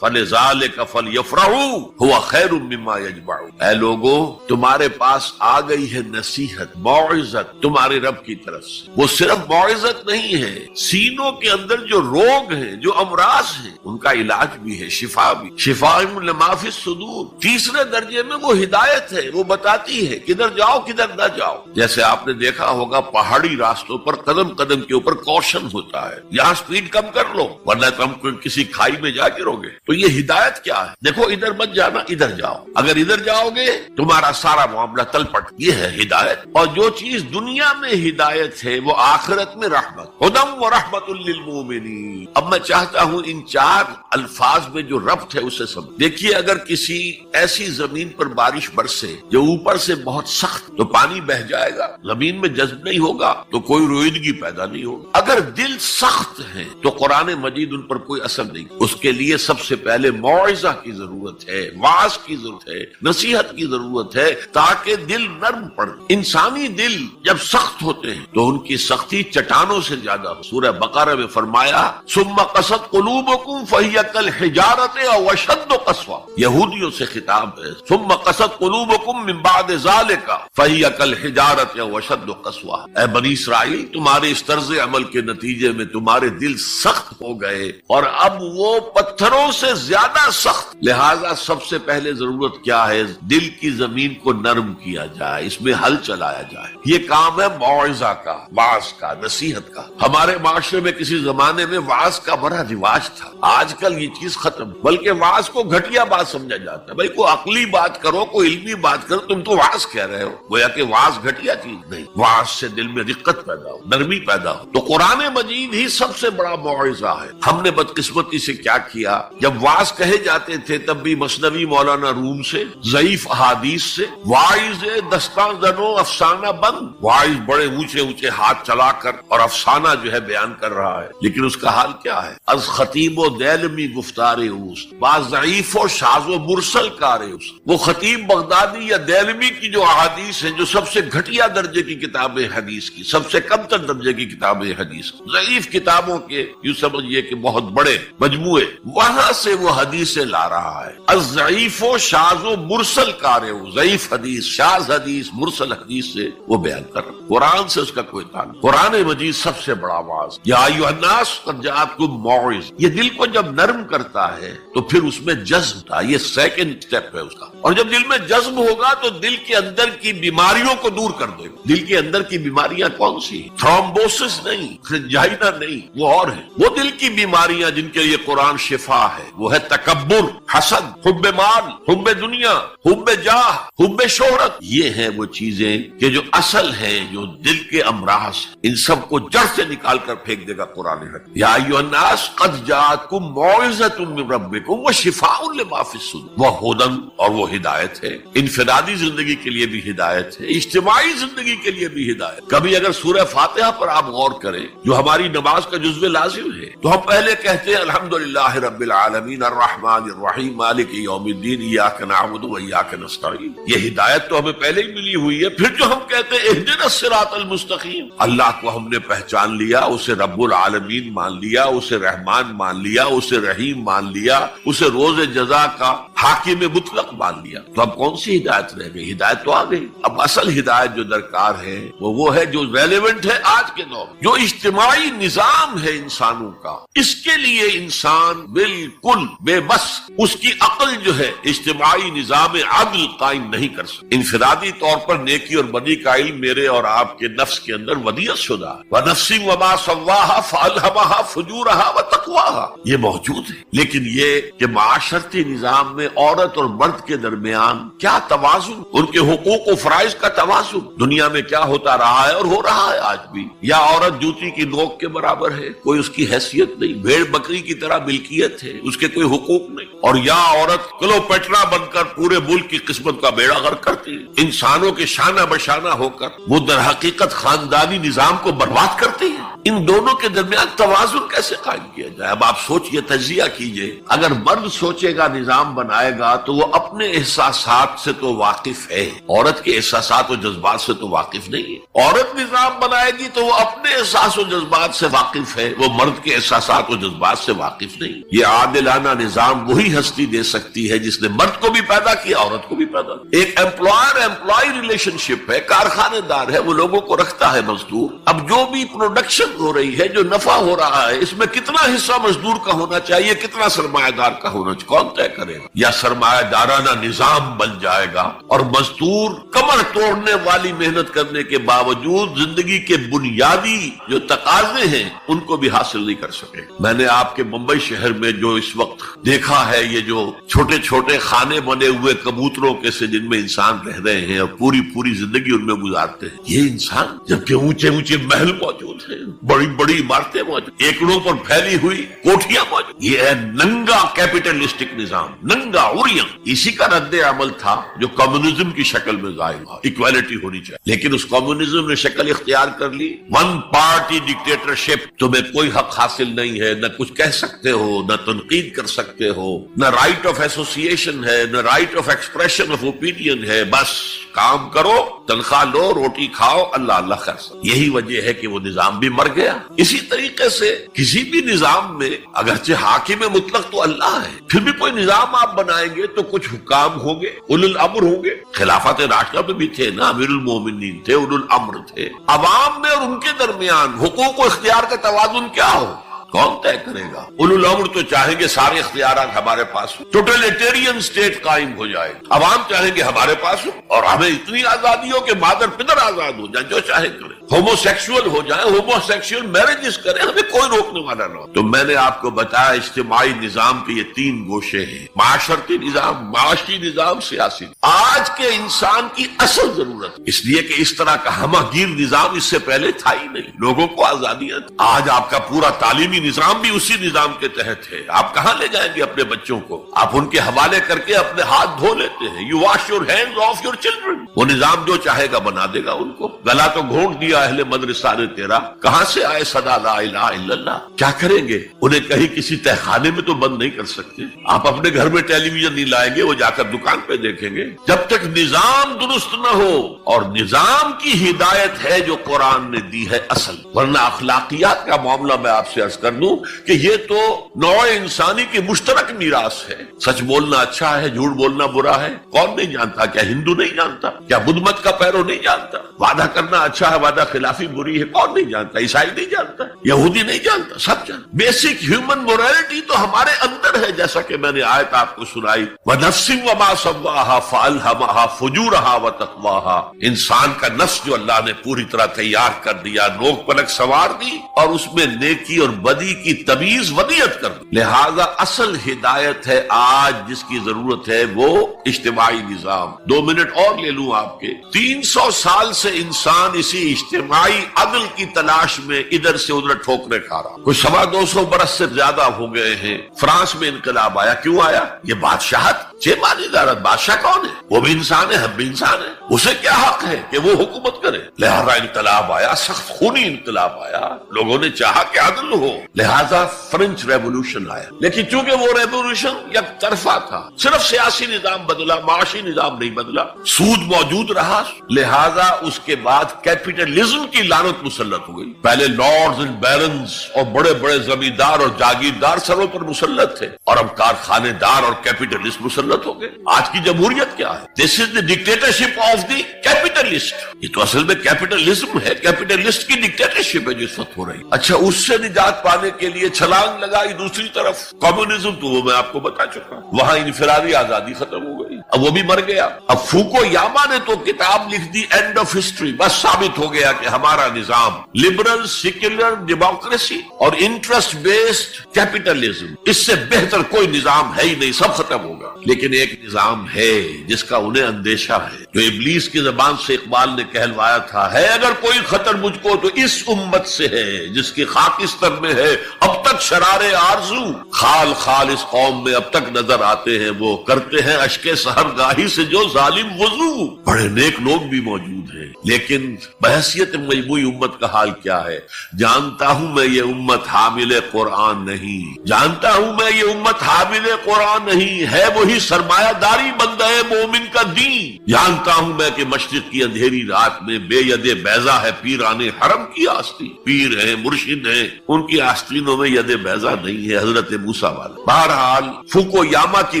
فلذلک فلیفرحوا ھو خیر مما یجمعون. اے لوگو، تمہارے پاس آ گئی ہے نصیحت، موعظت تمہارے رب کی طرف سے. وہ صرف موعظت نہیں ہے، سینوں کے اندر جو روگ ہیں، جو امراض ہیں، ان کا علاج بھی ہے، شفا بھی. شفاء لما فی الصدور. تیسرے درجے میں وہ ہدایت ہے، وہ بتاتی ہے کدھر جاؤ کدھر نہ جاؤ. جیسے آپ نے دیکھا ہوگا پہاڑی راستوں پر قدم قدم کے اوپر کوشن ہوتا ہے، یہاں سپیڈ کم کر لو ورنہ تم کسی کھائی میں جا گرو گے. تو یہ ہدایت کیا ہے؟ دیکھو ادھر مت جانا، ادھر جاؤ. اگر ادھر جاؤ گے تمہارا سارا معاملہ تلپٹ. یہ ہے ہدایت. اور جو چیز دنیا میں ہدایت ہے وہ آخرت میں رحمت. ہدی ورحمۃ للمؤمنین. اب میں چاہتا ہوں ان 4 الفاظ میں جو ربط ہے اسے سمجھ. دیکھیے اگر کسی ایسی زمین پر بارش برسے جو اوپر سے بہت سخت، تو پانی بہ جائے گا، زمین میں جذب نہیں ہوگا تو کوئی رویدگی پیدا نہیں ہوگی. اگر دل سخت ہے تو قرآن مجید ان پر کوئی اثر نہیں. اس کے لیے سب سے پہلے موعظہ کی ضرورت ہے، واعظ کی ضرورت ہے، نصیحت کی ضرورت ہے تاکہ دل نرم پڑے. انسانی دل جب سخت ہوتے ہیں تو ان کی سختی چٹانوں سے زیادہ ہو. سورہ بقرہ میں فرمایا ثم قست قلوبکم فہی کالحجارۃ او اشد قسوہ. یہودیوں سے خطاب ہے. ثم قست قلوبکم من بعد ذلک فہی کالحجارۃ الحجارۃ او اشد قسوہ، اے بنی اسرائیل تمہارے اس طرز عمل کے نتیجے میں تمہارے دل سخت ہو گئے اور اب وہ پتھروں سے زیادہ سخت، لہذا سب سے پہلے ضرورت کیا ہے؟ دل کی زمین کو نرم کیا جائے، اس میں حل چلایا جائے۔ یہ کام ہے موعظہ کا، واعظ کا، نصیحت کا۔ ہمارے معاشرے میں کسی زمانے میں واعظ کا بڑا رواج تھا، آج کل یہ چیز ختم، بلکہ واعظ کو گھٹیا بات سمجھا جاتا ہے۔ بھائی کوئی عقلی بات کرو، کوئی علمی بات کرو، تم تو واعظ کہہ رہے ہو، گویا کہ واعظ گھٹیا چیز نہیں۔ واعظ سے دل میں رقت پیدا ہو، نرمی پیدا ہو۔ تو قرآن مجید ہی سب سے بڑا موعظہ ہے۔ ہم نے بدقسمتی سے کیا کیا، جب واعظ کہے جاتے تھے تب بھی مثنوی مولانا روم سے، ضعیف احادیث سے، واعظ دستان زنو افسانہ بند، واعظ بڑے اونچے اونچے ہاتھ چلا کر اور افسانہ جو ہے بیان کر رہا ہے، لیکن اس کا حال کیا ہے؟ از خطیب و دیلمی گفتار اوست، بعض ضعیف و شاذ و مرسل کار اوست۔ وہ خطیب بغدادی یا دیلمی کی جو احادیث ہیں، جو سب سے گھٹیا درجے کی کتابیں حدیث کی، سب سے کم تر درجے کی کتابیں حدیث کی، ضعیف کتابوں کے یوں سمجھیے کہ بہت بڑے مجموعے، وہاں سے وہ حدیثیں لا رہا ہے۔ از ضعیف و شاذ و مرسل کار اوست، ضعیف حدیث، شاذ حدیث، مرسل حدیث سے وہ بیان کر رہا ہے۔ قرآن سے اس کا کوئی تعلق۔ قرآن مجید سب سے بڑا واعظ، یا ایھا الناس قد جاءتکم موعظہ، یہ دل کو جب نرم کرتا ہے تو پھر اس میں جذب تھا، یہ سیکنڈ سٹیپ ہے اس کا۔ اور جب دل میں جذب ہوگا تو دل کے اندر کی بیماریوں کو دور کر دے گا۔ دل کے اندر کی بیماریاں کون سی ہیں؟ تھرومبوسس نہیں، انجائنا نہیں، وہ اور ہیں۔ وہ دل کی بیماریاں جن کے لیے قرآن شفا ہے، وہ ہے تکبر، حسد، حب مال، حب دنیا، حب جاہ، حب شہرت۔ یہ ہیں وہ چیزیں کہ جو اصل ہیں، جو دل کے امراض، ان سب کو جڑ سے نکال کر پھینک دے گا قرآن حکیم۔ یا ایھا الناس قد جاءتکم موعظۃ من ربکم وشفاء لما فی الصدور، وہ ہدن، اور وہ ہدایت ہے، انفرادی زندگی کے لیے بھی ہدایت ہے، اجتماعی زندگی کے لیے بھی ہدایت۔ کبھی اگر سورہ فاتحہ پر آپ غور کریں، جو ہماری نماز کا جزو لازم ہے، تو ہم پہلے کہتے ہیں الحمدللہ رب العالمین الرحمن الرحیم مالک یوم الدین ایاک نعبد و ایاک نستعین۔ یہ ہدایت تو ہمیں پہلے ہی ملی ہوئی ہے۔ پھر جو ہم کہتے ہیں اہدنا الصراط المستقیم، اللہ کو ہم نے پہچان لیا، اسے رب العالمین مان لیا، اسے رحمان مان لیا، اسے رحیم مان لیا، اسے روز جزا کا حاکم مطلق مان لیا، تو اب کون سی ہدایت رہ گئی؟ ہدایت تو آ گئی۔ اب اصل ہدایت جو درکار ہے وہ ہے جو ریلیونٹ ہے آج کے دور، جو اجتماعی نظام ہے انسانوں کا، اس کے لیے انسان بالکل بے بس، اس کی عقل جو ہے اجتماعی نظام عدل قائم نہیں کر سکتی۔ انفرادی طور پر نیکی اور بدی کا علم میرے اور آپ کے نفس کے اندر ودیعت شدہ ہے، وَنَفْسٍ وَمَا سَوَّاهَا فَأَلْهَمَهَا فُجُورَهَا وَتَقْوَاهَا، یہ موجود ہے۔ لیکن یہ کہ معاشرتی نظام میں عورت اور مرد کے درمیان کیا توازن، ان کے حقوق و فرائض کا توازن دنیا میں کیا ہوتا رہا ہے اور ہو رہا ہے آج بھی؟ یا عورت جوتی کی نوک کے برابر ہے، کوئی اس کی حیثیت نہیں، بھیڑ بکری کی طرح ملکیت ہے، اس کے کوئی حقوق نہیں، اور یا عورت کلوپیٹرا بن کر پورے ملک کی قسمت کا بیڑا غرق کرتی ہے، انسانوں کے شانہ بشانہ ہو کر وہ در حقیقت خاندانی نظام کو برباد کرتی ہے۔ ان دونوں کے درمیان توازن کیسے قائم کیا جائے؟ اب آپ سوچئے، تجزیہ کیجئے۔ اگر مرد سوچے گا، نظام بنائے گا، تو وہ اپنے احساسات سے تو واقف ہے، عورت کے احساسات و جذبات سے تو واقف نہیں ہے۔ عورت نظام بنائے گی تو وہ اپنے احساس و جذبات سے واقف ہے، وہ مرد کے احساسات و جذبات سے واقف نہیں۔ یہ عادلانہ نظام وہی ہستی دے سکتی ہے جس نے مرد کو بھی پیدا کیا، عورت کو بھی پیدا کیا۔ ایک امپلائر امپلائی ریلیشن شپ ہے، کارخانے دار ہے، وہ لوگوں کو رکھتا ہے مزدور۔ اب جو بھی پروڈکشن ہو رہی ہے، جو نفع ہو رہا ہے، اس میں کتنا حصہ مزدور کا ہونا چاہیے، کتنا سرمایہ دار کا ہونا چاہیے، کون طے کرے گا؟ یا سرمایہ دارانہ نظام بن جائے گا اور مزدور کمر توڑنے والی محنت کرنے کے باوجود زندگی کے بنیادی جو تقاضے ہیں ان کو بھی حاصل نہیں کر سکے۔ میں نے آپ کے ممبئی شہر میں جو اس وقت دیکھا ہے، یہ جو چھوٹے چھوٹے خانے بنے ہوئے کبوتروں کے سے جن میں انسان رہ رہے ہیں اور پوری زندگی ان میں گزارتے ہیں، یہ انسان جبکہ اونچے اونچے محل موجود ہیں، بڑی بڑی عمارتیں موجود، ایکڑوں پر پھیلی ہوئی کوٹھیاں موجود، یہ ہے ننگا کیپٹلسٹک نظام، ننگا عریاں۔ اسی کا رد عمل تھا جو کمیونزم کی شکل میں ظاہر ہوا، ایکویلٹی ہونی چاہیے، لیکن اس کمیونزم نے شکل اختیار کر لی، ون پارٹی ڈکٹیٹرشپ۔ تمہیں کوئی حق حاصل نہیں ہے، نہ کچھ کہہ سکتے ہو، نہ تنقید کر سکتے ہو، نہ رائٹ آف ایسوسیشن ہے، نہ right of expression of opinion ہے، بس کام کرو، تنخواہ لو، روٹی کھاؤ، اللہ اللہ کر سکو۔ یہی وجہ ہے کہ وہ نظام بھی مر گیا۔ اسی طریقے سے کسی بھی نظام میں اگرچہ حاکم مطلق تو اللہ ہے، پھر بھی کوئی نظام آپ بنائیں گے تو کچھ حکام ہوں گے، اولو الامر ہوں گے۔ خلافت راشدہ میں بھی تھے نا، امیر المومنین تھے، اولو الامر تھے۔ عوام میں اور ان کے درمیان حقوق و اختیار کا توازن کیا ہو، کون طے کرے گا؟ اولو الامر تو چاہیں گے سارے اختیارات ہمارے پاس ہوں، ٹوٹلیٹیرین اسٹیٹ قائم ہو جائے۔ عوام چاہیں گے ہمارے پاس ہو اور ہمیں اتنی آزادی ہو کہ مادر پدر آزاد ہو جائیں، جو چاہے کریں، ہومو سیکسول ہو جائیں، ہومو سیکسول میرجز کریں، ہمیں کوئی روکنے والا نہ ہو۔ تو میں نے آپ کو بتایا اجتماعی نظام کے یہ 3 گوشے ہیں، معاشرتی نظام، معاشی نظام، سیاسی۔ آج کے انسان کی اصل ضرورت، اس لیے کہ اس طرح کا ہمہ گیر نظام اس سے پہلے تھا ہی نہیں، لوگوں کو آزادیاں۔ آج آپ کا پورا تعلیمی نظام بھی اسی نظام کے تحت ہے۔ آپ کہاں لے جائیں گے اپنے بچوں کو؟ آپ ان کے حوالے کر کے اپنے ہاتھ دھو لیتے ہیں۔ You wash your hands of your children. وہ نظام جو چاہے گا بنا دے گا ان کو۔ گلا تو گھونٹ دیا اہل مدرسہ نے تیرا، کہاں سے آئے صدا لا الہ الا اللہ؟ کیا کریں گے؟ انہیں کہیں کسی تہخانے میں تو بند نہیں کر سکتے۔ آپ اپنے گھر میں ٹیلی ویژن نہیں لائیں گے، وہ جا کر دکان پہ دیکھیں گے۔ جب تک نظام درست نہ ہو، اور نظام کی ہدایت ہے جو قرآن نے دی ہے اصل، ورنہ اخلاقیات کا معاملہ میں آپ سے عرض کر دوں کہ یہ تو نوع انسانی کی مشترک میراث ہے۔ سچ بولنا اچھا ہے، جھوٹ بولنا برا ہے، کون نہیں جانتا؟ کیا ہندو نہیں جانتا؟ کیا بدھ مت کا پیرو نہیں جانتا؟ وعدہ کرنا اچھا ہے، وعدہ خلافی بری ہے، کون نہیں جانتا؟ عیسائی نہیں جانتا، یہودی نہیں جانتا، سب جانتا۔ بیسک ہیومن مورالٹی تو ہمارے اندر ہے، جیسا کہ میں نے آیت آپ کو سنائی، وَنَفْسٍ وَمَا سَوَّاهَا فَأَلْهَمَهَا فُجُورَهَا وَتَقْوَاهَا۔ انسان کا نفس جو اللہ نے پوری طرح تیار کر دیا، نوک پلک سوار دی، اور اس میں نیکی اور بدی کی تمیز ودیت کر دی۔ لہذا اصل ہدایت ہے آج جس کی ضرورت ہے وہ اجتماعی نظام۔ 2 منٹ اور لے لوں آپ کے۔ 300 سال سے انسان اسی اجتماعی عدل کی تلاش میں ادھر سے ادھر ٹھوکرے کھا رہا۔ کچھ 250 برس سے زیادہ ہو گئے ہیں۔ فرانس میں انقلاب آیا، کیوں آیا؟ یہ بادشاہت، چیمانی دارت، بادشاہ کون ہے؟ وہ بھی انسان ہے، ہم بھی انسان ہیں، اسے کیا حق ہے کہ وہ حکومت کرے؟ لہذا انقلاب آیا، سخت خونی انقلاب آیا، لوگوں نے چاہا کہ عدل ہو، لہذا فرینچ ریولوشن آیا۔ لیکن چونکہ وہ ریولوشن یک طرفہ تھا، صرف سیاسی نظام بدلا، معاشی نظام نہیں بدلا، سود موجود رہا، لہذا اس کے بعد کیپٹلزم کی لعنت مسلط ہو گئی۔ پہلے لارڈز اینڈ بیرنز اور بڑے بڑے زمیندار اور جاگیردار سروں پر مسلط تھے، اور اب کارخانے دار اور کیپٹلسٹ مسلط ہو گئے۔ آج کی جمہوریت کیا ہے؟ دس از دی ڈکٹیٹرشپ آف دی کیپٹلسٹ۔ یہ تو اصل میں کیپٹلزم ہے، کیپٹلسٹ کی ڈکٹیٹرشپ ہے جو اس وقت ہو رہی۔ اچھا، اس سے نجات پانے کے لیے چھلانگ لگائی دوسری طرف کمیونزم، تو وہ میں آپ کو بتا چکا، وہاں انفرادی آزادی ختم ہو گئی، اب وہ بھی مر گیا۔ اب فوکو یاما نے تو کتاب لکھ دی اینڈ آف ہسٹری، بس ثابت ہو گیا کہ ہمارا نظام لبرل سیکولر ڈیموکریسی اور انٹرسٹ بیسڈ کیپٹلزم، اس سے بہتر کوئی نظام ہے ہی نہیں، سب ختم ہوگا۔ لیکن ایک نظام ہے جس کا انہیں اندیشہ ہے، جو ابلیس کی زبان سے اقبال نے کہلوایا تھا، ہے اگر کوئی خطر مجھ کو تو اس امت سے ہے جس کی خاکستر میں ہے اب تک شرارے آرزو، خال خال اس قوم میں اب تک نظر آتے ہیں، وہ کرتے ہیں اشک سحرگاہی سے جو ظالم وضو۔ بڑے نیک لوگ بھی موجود ہیں، لیکن بحیثیت مجموعی امت کا حال کیا ہے؟ جانتا ہوں میں یہ امت حامل قرآن نہیں، جانتا ہوں میں یہ امت حامل قرآن نہیں ہے، وہی سرمایہ داری بندہ مومن کا دین۔ جانتا ہوں میں کہ مشرق کی اندھیری رات میں بے ید بیضا ہے پیران حرم کی آستین، پیر ہیں، مرشد ہیں، ان کی آستینوں میں ید بیضا نہیں ہے، حضرت موسیٰ والا۔ بہرحال فوکو یاما کی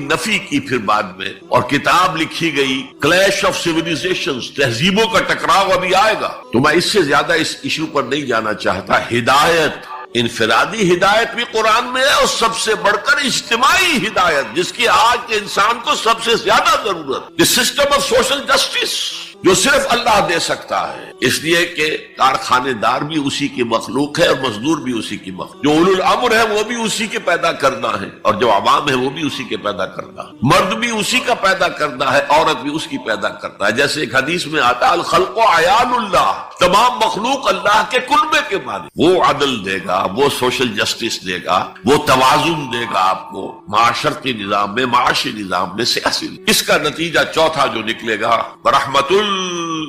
نفی کی پھر بعد میں، اور کتاب لکھی گئی کلیش آف سیویلائزیشنز، تہذیبوں کا ٹکراؤ ابھی آئے گا۔ تو میں اس سے زیادہ اس ایشو پر نہیں جانا چاہتا۔ ہدایت، انفرادی ہدایت بھی قرآن میں ہے، اور سب سے بڑھ کر اجتماعی ہدایت جس کی آج کے انسان کو سب سے زیادہ ضرورت، سسٹم آف سوشل جسٹس، جو صرف اللہ دے سکتا ہے، اس لیے کہ کارخانے دار بھی اسی کی مخلوق ہے اور مزدور بھی اسی کی مخلوق، جو اولو الامر ہے وہ بھی اسی کے پیدا کرنا ہے، اور جو عوام ہے وہ بھی اسی کے پیدا کرنا ہے، مرد بھی اسی کا پیدا کرنا ہے، عورت بھی اس کی پیدا کرنا ہے۔ جیسے ایک حدیث میں آتا، الخلق عیال اللہ، تمام مخلوق اللہ کے کلبے کے مالک، وہ عدل دے گا، وہ سوشل جسٹس دے گا، وہ توازن دے گا آپ کو معاشرتی نظام میں، معاشی نظام میں، سیاسی نظام۔ اس کا نتیجہ چوتھا جو نکلے گا، رحمت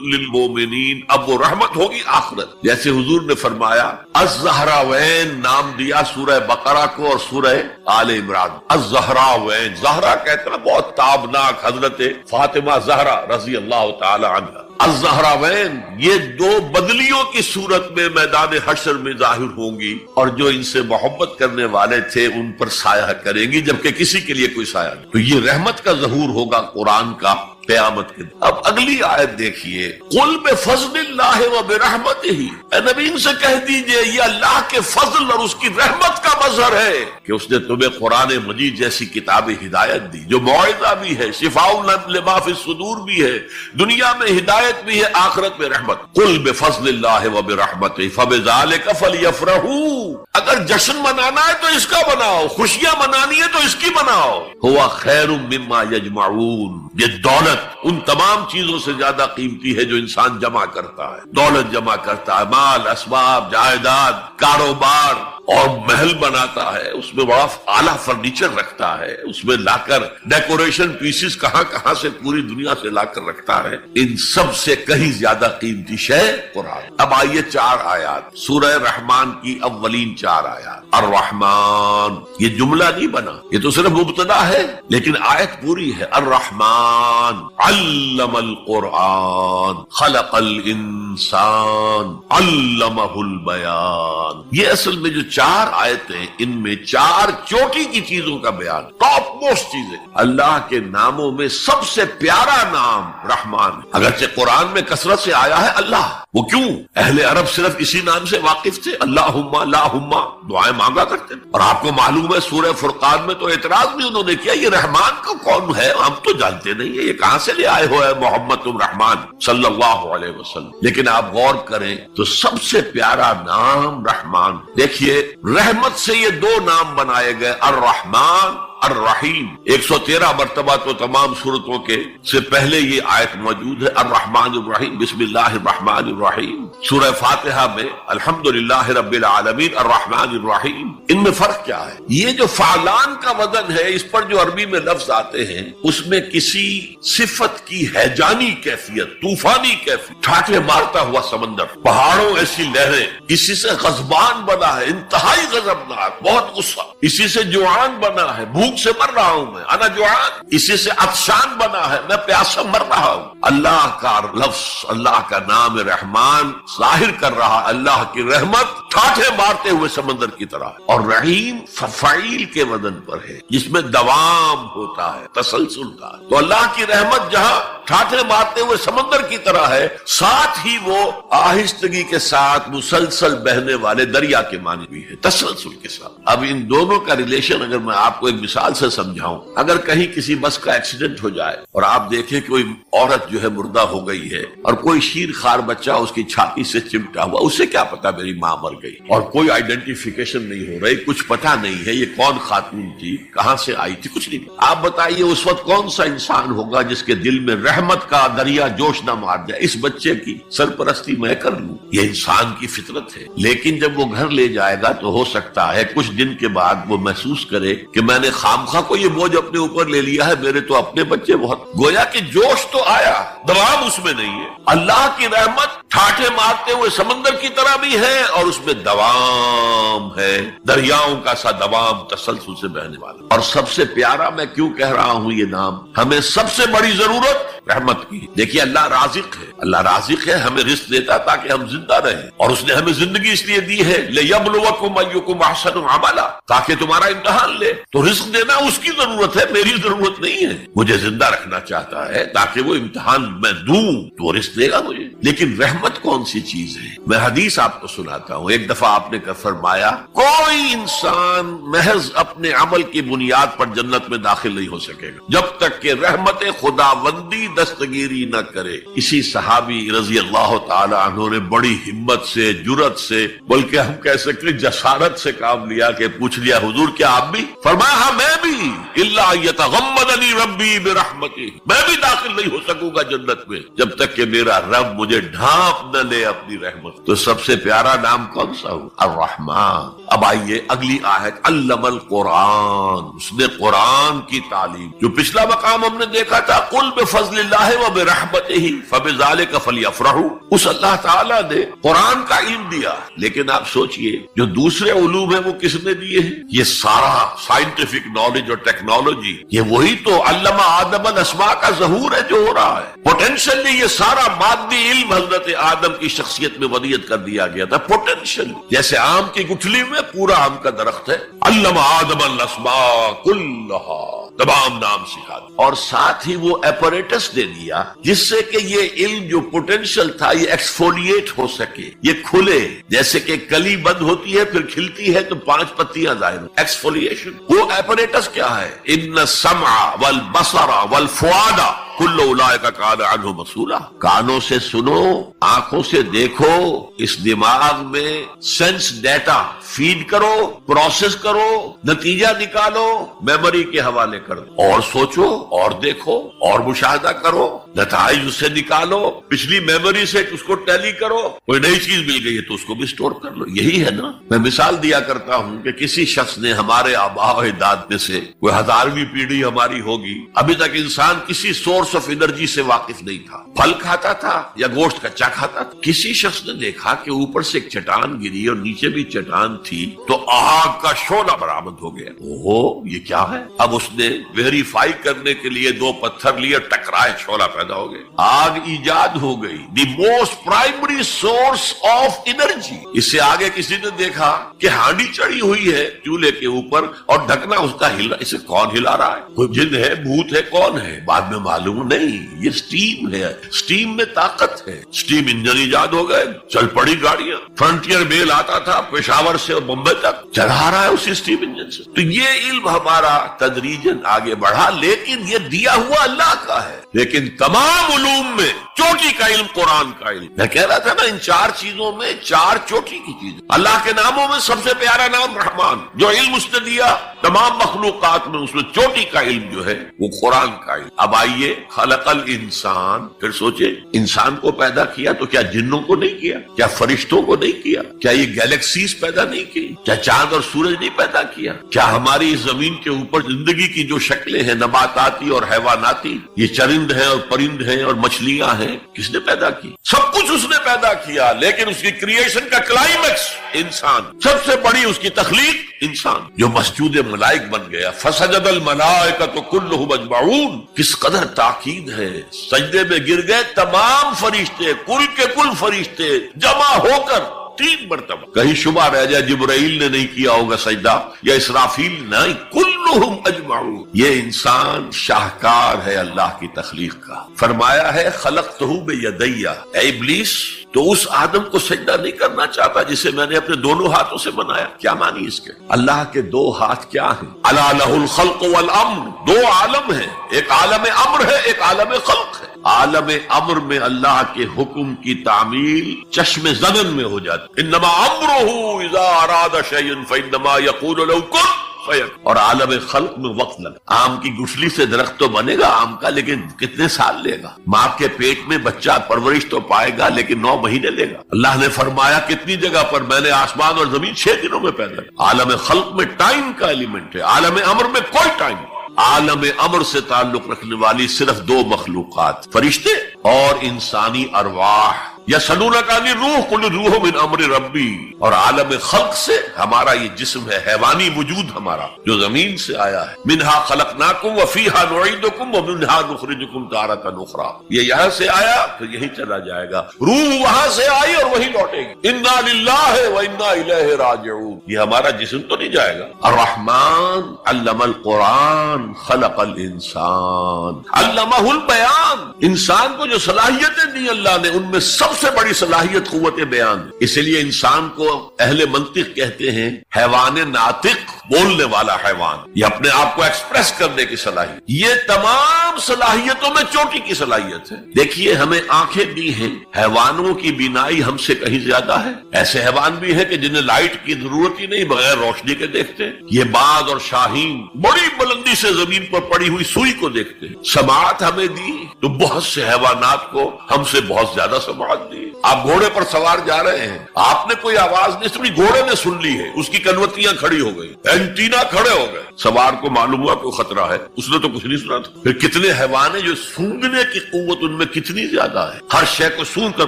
للمومنین، اب وہ رحمت ہوگی آخرت. جیسے حضور نے فرمایا الزہراوین نام دیا سورہ بقرہ کو اور سورہ آل عمران. الزہراوین، زہرا کہتے ہیں بہت تابناک حضرت فاطمہ زہرا رضی اللہ تعالی عنہ. الزہراوین یہ دو بدلیوں کی صورت میں میدان حشر میں ظاہر ہوں گی، اور جو ان سے محبت کرنے والے تھے ان پر سایہ کریں گی جبکہ کسی کے لیے کوئی سایہ نہیں. تو یہ رحمت کا ظہور ہوگا قرآن کا قیامت کے دن. اب اگلی آیت دیکھیے، قل بفضل اللہ وبرحمتہ، اے نبی ان سے کہہ دیجئے یہ اللہ کے فضل اور اس کی رحمت کا مظہر ہے کہ اس نے تمہیں قرآن مجید جیسی کتاب ہدایت دی جو موعظہ بھی ہے، شفاء لما فی الصدور بھی ہے، دنیا میں ہدایت بھی ہے، آخرت میں رحمت. قل بفضل اللہ وبرحمتہ فبذلک فلیفرحوا، اگر جشن منانا ہے تو اس کا مناؤ، خوشیاں منانی ہے تو اس کی مناؤ. ہوا خیر مما یجمعون، یہ دولت ان تمام چیزوں سے زیادہ قیمتی ہے جو انسان جمع کرتا ہے. دولت جمع کرتا ہے، مال، اسباب، جائیداد، کاروبار، اور محل بناتا ہے، اس میں بڑا اعلیٰ فرنیچر رکھتا ہے، اس میں لا کر ڈیکوریشن پیسز کہاں کہاں سے پوری دنیا سے لا کر رکھتا ہے. ان سب سے کہیں زیادہ قیمتی شے قرآن. اب آئیے 4 آیات سورہ رحمان کی، اولین 4 آیات. الرحمن، یہ جملہ نہیں بنا، یہ تو صرف مبتدا ہے، لیکن آیت پوری ہے. الرحمن علم القرآن خلق الانسان علمہ البیان. یہ اصل میں جو 4 آیتیں، ان میں 4 چوٹی کی چیزوں کا بیان، ٹاپ موسٹ چیزیں. اللہ کے ناموں میں سب سے پیارا نام رحمان، اگرچہ قرآن میں کثرت سے آیا ہے اللہ. وہ کیوں؟ اہل عرب صرف اسی نام سے واقف تھے، اللہم اللہم دعائیں مانگا کرتے. اور آپ کو معلوم ہے سورہ فرقان میں تو اعتراض بھی انہوں نے کیا، یہ رحمان کو کون ہے، ہم تو جانتے نہیں ہیں، یہ کہاں سے لے آئے ہو ہے محمد تم رحمان صلی اللہ علیہ وسلم. لیکن آپ غور کریں تو سب سے پیارا نام رحمان. دیکھیے رحمت سے یہ 2 نام بنائے گئے، الرحمن الرحیم. 113 مرتبہ تو تمام صورتوں کے سے پہلے یہ آیت موجود ہے، الرحمن الرحیم، بسم اللہ الرحمن الرحیم. سورہ فاتحہ میں الحمدللہ رب العالمین الرحمن الرحیم. ان میں فرق کیا ہے؟ یہ جو فعلان کا وزن ہے، اس پر جو عربی میں لفظ آتے ہیں، اس میں کسی صفت کی ہیجانی کیفیت، طوفانی کیفیت، ٹھاٹھے مارتا ہوا سمندر، پہاڑوں ایسی لہریں، اسی سے غضبان بنا ہے، انتہائی غضبناک، بہت غصہ. اسی سے جوعان بنا ہے، بھوک سے مر رہا ہوں میں، انا جوعان. اسی سے عطشان بنا ہے، میں پیاسا مر رہا ہوں. اللہ کا لفظ، اللہ کا نام رحمان ظاہر کر رہا اللہ کی رحمت ٹھاٹھے مارتے ہوئے سمندر کی طرح. اور رحیم فعیل کے وزن پر ہے، جس میں دوام ہوتا ہے، تسلسل کا. تو اللہ کی رحمت جہاں ٹھاٹھے مارتے ہوئے سمندر کی طرح ہے، ساتھ ہی وہ آہستگی کے ساتھ مسلسل بہنے والے دریا کے معنی بھی ہے، تسلسل کے ساتھ. اب ان دونوں کا ریلیشن اگر میں آپ کو ایک مثال سے سمجھاؤں، اگر کہیں کسی بس کا ایکسیڈنٹ ہو جائے اور آپ دیکھیں کوئی عورت جو ہے مردہ ہو گئی ہے اور کوئی شیر خوار بچہ اس کی چھاتی سے چمٹا ہوا، اسے کیا پتا میری ماں مر گئی، اور کوئی آئیڈینٹیفیکیشن نہیں ہو رہی، کچھ پتا نہیں ہے یہ کون خاتون تھی، کہاں سے آئی تھی، کچھ نہیں. آپ بتائیے اس وقت کون سا انسان ہوگا جس کے دل میں رحمت کا دریا جوش نہ مار جائے، اس بچے کی سرپرستی میں کر لوں. یہ انسان کی فطرت ہے. لیکن جب وہ گھر لے جائے گا تو ہو سکتا ہے کچھ دن کے بعد وہ محسوس کرے کہ میں نے خامخواہ کو یہ بوجھ اپنے اوپر لے لیا ہے، میرے تو اپنے بچے بہت. گویا کہ جوش تو آیا، دوام اس میں نہیں ہے. اللہ کی رحمت ٹھاٹھے مارتے ہوئے سمندر کی طرح بھی ہے اور اس میں دوام ہے، دریاؤں کا سا دوام، تسلسل سے بہنے والا. اور سب سے پیارا میں کیوں کہہ رہا ہوں یہ نام، ہمیں سب سے بڑی ضرورت رحمت کی. دیکھیے اللہ رازق ہے، اللہ رازق ہے، ہمیں رزق دیتا تاکہ ہم زندہ رہیں، اور اس نے ہمیں زندگی اس لیے دی ہے لِيَبْلُوَكُمْ أَيُّكُمْ أَحْسَنُ عَمَلًا، تاکہ تمہارا امتحان لے. تو رزق دینا اس کی ضرورت ہے، میری ضرورت نہیں ہے. مجھے زندہ رکھنا چاہتا ہے تاکہ وہ امتحان میں دوں تو وہ رزق دے گا مجھے. لیکن رحمت کون سی چیز ہے؟ میں حدیث آپ کو سناتا ہوں. ایک دفعہ آپ نے فرمایا کوئی انسان محض اپنے عمل کی بنیاد پر جنت میں داخل نہیں ہو سکے گا جب تک کہ رحمت خداوندی دستگیری نہ کرے. اسی صحابی رضی اللہ تعالی عنہ نے بڑی ہمت سے، جرأت سے، بلکہ ہم کہہ سکتے جسارت سے کام لیا کہ پوچھ لیا حضور کیا آپ بھی؟ فرمایا ہاں میں بھی، الا یتغمدنی ربی برحمتہ، میں بھی داخل نہیں ہو سکوں گا جنت میں جب تک کہ میرا رب مجھے ڈھانپ نہ لے اپنی رحمت. تو سب سے پیارا نام کون سا ہو؟ الرحمن. اب آئیے اگلی آیت، علم القرآن، اس نے قرآن کی تعلیم. جو پچھلا مقام ہم نے دیکھا تھا قل بفضل اللہ وبرحمتہ فبذلک فلیفرحوا، اس اللہ تعالیٰ نے قرآن کا علم دیا. لیکن آپ سوچئے جو دوسرے علوم ہیں وہ کس نے دیے ہیں؟ یہ سارا سائنٹیفک نالج اور ٹیکنالوجی، یہ وہی تو علم آدم الاسماء کا ظہور ہے جو ہو رہا ہے. پوٹینشلی یہ سارا مادی علم حضرت آدم کی شخصیت میں ودیت کر دیا گیا تھا. پوٹینشل جیسے آم کی گٹھلی میں پورا آم کا درخت ہے. علم آدم الاسماء کلھا، تمام نام سکھا دیا، اور ساتھ ہی وہ ایپریٹس دے دیا جس سے کہ یہ علم جو پوٹینشل تھا یہ ایکسفولیٹ ہو سکے، یہ کھلے. جیسے کہ کلی بند ہوتی ہے پھر کھلتی ہے تو 5 پتیاں ظاہر، ایکسفولیشن. وہ ایپریٹس کیا ہے؟ ان السمع والبصر والفؤاد کل اولئک کان عنہ مسئولا. کانوں سے سنو، آنکھوں سے دیکھو، اس دماغ میں سینس ڈیٹا فیڈ کرو، پروسیس کرو، نتیجہ نکالو، میموری کے حوالے کر دو، اور سوچو اور دیکھو اور مشاہدہ کرو، نتائج اس سے نکالو، پچھلی میموری سے اس کو ٹیلی کرو. کوئی نئی چیز مل گئی ہے تو اس کو بھی سٹور کر لو. یہی ہے نا. میں مثال دیا کرتا ہوں کہ کسی شخص نے ہمارے آباء و اجداد میں سے کوئی 1000ویں پیڑھی ہماری ہوگی، ابھی تک انسان کسی سورس آف انرجی سے واقف نہیں تھا. پھل کھاتا تھا یا گوشت کچا کھاتا تھا. کسی شخص نے دیکھا کہ اوپر سے ایک چٹان گری اور نیچے بھی چٹان تھی تو آگ کا شعلہ برآمد ہو گیا. اوہ یہ کیا ہے؟ اب اس نے ویریفائی کرنے کے لیے 2 پتھر لیے، ٹکرائے، شعلہ پیدا ہو گیا، آگ ایجاد ہو گئی. The most primary source of energy. اس سے آگے کسی نے دیکھا کہ ہانڈی چڑھی ہوئی ہے چولہے کے اوپر اور ڈھکنا اس کا ہلا، اسے کون ہلا رہا ہے؟ کوئی جن ہے، بھوت ہے، کون ہے؟ بعد میں معلوم نہیں، یہ سٹیم ہے. سٹیم میں طاقت ہے. سٹیم انجن ایجاد ہو گئے، چل پڑی گاڑیاں. فرنٹیئر میل آتا تھا پشاور سے اور بمبئی تک، چلا رہا ہے اسی سٹیم انجن سے. تو یہ علم ہمارا تدریجاً آگے بڑھا، لیکن یہ دیا ہوا اللہ کا ہے. لیکن تمام علوم میں چوٹی کا علم قرآن کا علم. میں کہہ رہا تھا نا، ان 4 چیزوں میں 4 چوٹی کی چیز. اللہ کے ناموں میں سب سے پیارا نام رحمان. جو علم اس نے دیا تمام مخلوقات میں، اس میں چوٹی کا علم جو ہے وہ قرآن کا علم. اب آئیے خلق الانسان، پھر سوچے انسان کو پیدا کیا تو کیا جنوں کو نہیں کیا؟ کیا فرشتوں کو نہیں کیا؟ کیا یہ گیلیکسیز پیدا نہیں کی؟ کیا چاند اور سورج نہیں پیدا کیا؟ کیا ہماری زمین کے اوپر زندگی کی جو شکلیں ہیں، نباتاتی اور حیواناتی، یہ چرند ہیں اور پرند ہیں اور مچھلیاں ہیں، کس نے پیدا کی؟ سب کچھ اس نے پیدا کیا. لیکن اس کی کریشن کا کلائمیکس انسان، سب سے بڑی اس کی تخلیق انسان، جو مسجود ملائک بن گیا. فسجد الملائکۃ کلھم اجمعون. کس قدر تاکید ہے، سجدے میں گر گئے تمام فرشتے، کل کے کل فرشتے جمع ہو کر 3 مرتبہ. کہیں شبہ رہ جائے جبرائیل نے نہیں کیا ہوگا سجدہ یا اسرافیل؟ نہیں، کلھم اجمعون. یہ انسان شاہکار ہے اللہ کی تخلیق کا. فرمایا ہے خلقتہ بیدی. اے ابلیس، تو اس آدم کو سجدہ نہیں کرنا چاہتا جسے میں نے اپنے دونوں ہاتھوں سے بنایا. کیا معنی اس کے؟ اللہ کے 2 ہاتھ کیا ہیں؟ الا لہ الخلق والامر. 2 عالم ہیں، ایک عالم امر ہے، ایک عالم خلق ہے. عالم امر میں اللہ کے حکم کی تعمیل چشم زنن میں ہو جاتی. انما امرہ اذا اراد شیئا فانما یقول له کن فیکون. اور عالم خلق میں وقت لگا. آم کی گٹھلی سے درخت تو بنے گا آم کا، لیکن کتنے سال لے گا؟ ماں کے پیٹ میں بچہ پرورش تو پائے گا لیکن 9 مہینے لے گا. اللہ نے فرمایا کتنی جگہ پر میں نے آسمان اور زمین 6 دنوں میں پیدا کیا. عالم خلق میں ٹائم کا ایلیمنٹ ہے، عالم امر میں کوئی ٹائم نہیں. عالم امر سے تعلق رکھنے والی صرف 2 مخلوقات، فرشتے اور انسانی ارواح. یسألونک عن الروح قل الروح من امر ربی. اور عالم خلق سے ہمارا یہ جسم ہے، حیوانی وجود ہمارا جو زمین سے آیا ہے. منہا خلقناکم وفیہا نعیدکم ومنہا نخرجکم تارۃ اخری. یہ یہاں سے آیا تو یہی چلا جائے گا. روح وہاں سے آئی اور وہی لوٹے گی. انا للہ وانا الیہ راجعون. یہ ہمارا جسم تو نہیں جائے گا. الرحمن علم القرآن خلق الانسان علمہ البیان. انسان کو جو صلاحیتیں دی اللہ نے، ان میں سب سے بڑی صلاحیت قوت بیان. اسی لیے انسان کو اہل منطق کہتے ہیں حیوان ناطق، بولنے والا حیوان. یہ اپنے آپ کو ایکسپریس کرنے کی صلاحیت. یہ تمام صلاحیتوں میں چوٹی کی صلاحیت ہے. دیکھیے ہمیں آنکھیں دی ہیں، حیوانوں کی بینائی ہم سے کہیں زیادہ ہے. ایسے حیوان بھی ہیں کہ جنہیں لائٹ کی ضرورت ہی نہیں، بغیر روشنی کے دیکھتے ہیں. یہ باز اور شاہین بڑی بلندی سے زمین پر پڑی ہوئی سوئی کو دیکھتے ہیں. سماعت ہمیں دی تو بہت سے حیوانات کو ہم سے بہت زیادہ سماعت. رکھ دی. آپ گھوڑے پر سوار جا رہے ہیں, آپ نے کوئی آواز نہیں سنی, گھوڑے نے سن لی ہے, اس کی کنوتیاں کھڑی ہو گئی, اینٹینا کھڑے ہو گئے. سوار کو معلوم ہوا کوئی خطرہ ہے, اس نے تو کچھ نہیں سنا تھا. پھر کتنے حیوان ہیں جو سونگنے کی قوت ان میں کتنی زیادہ ہے, ہر شے کو سونگ کر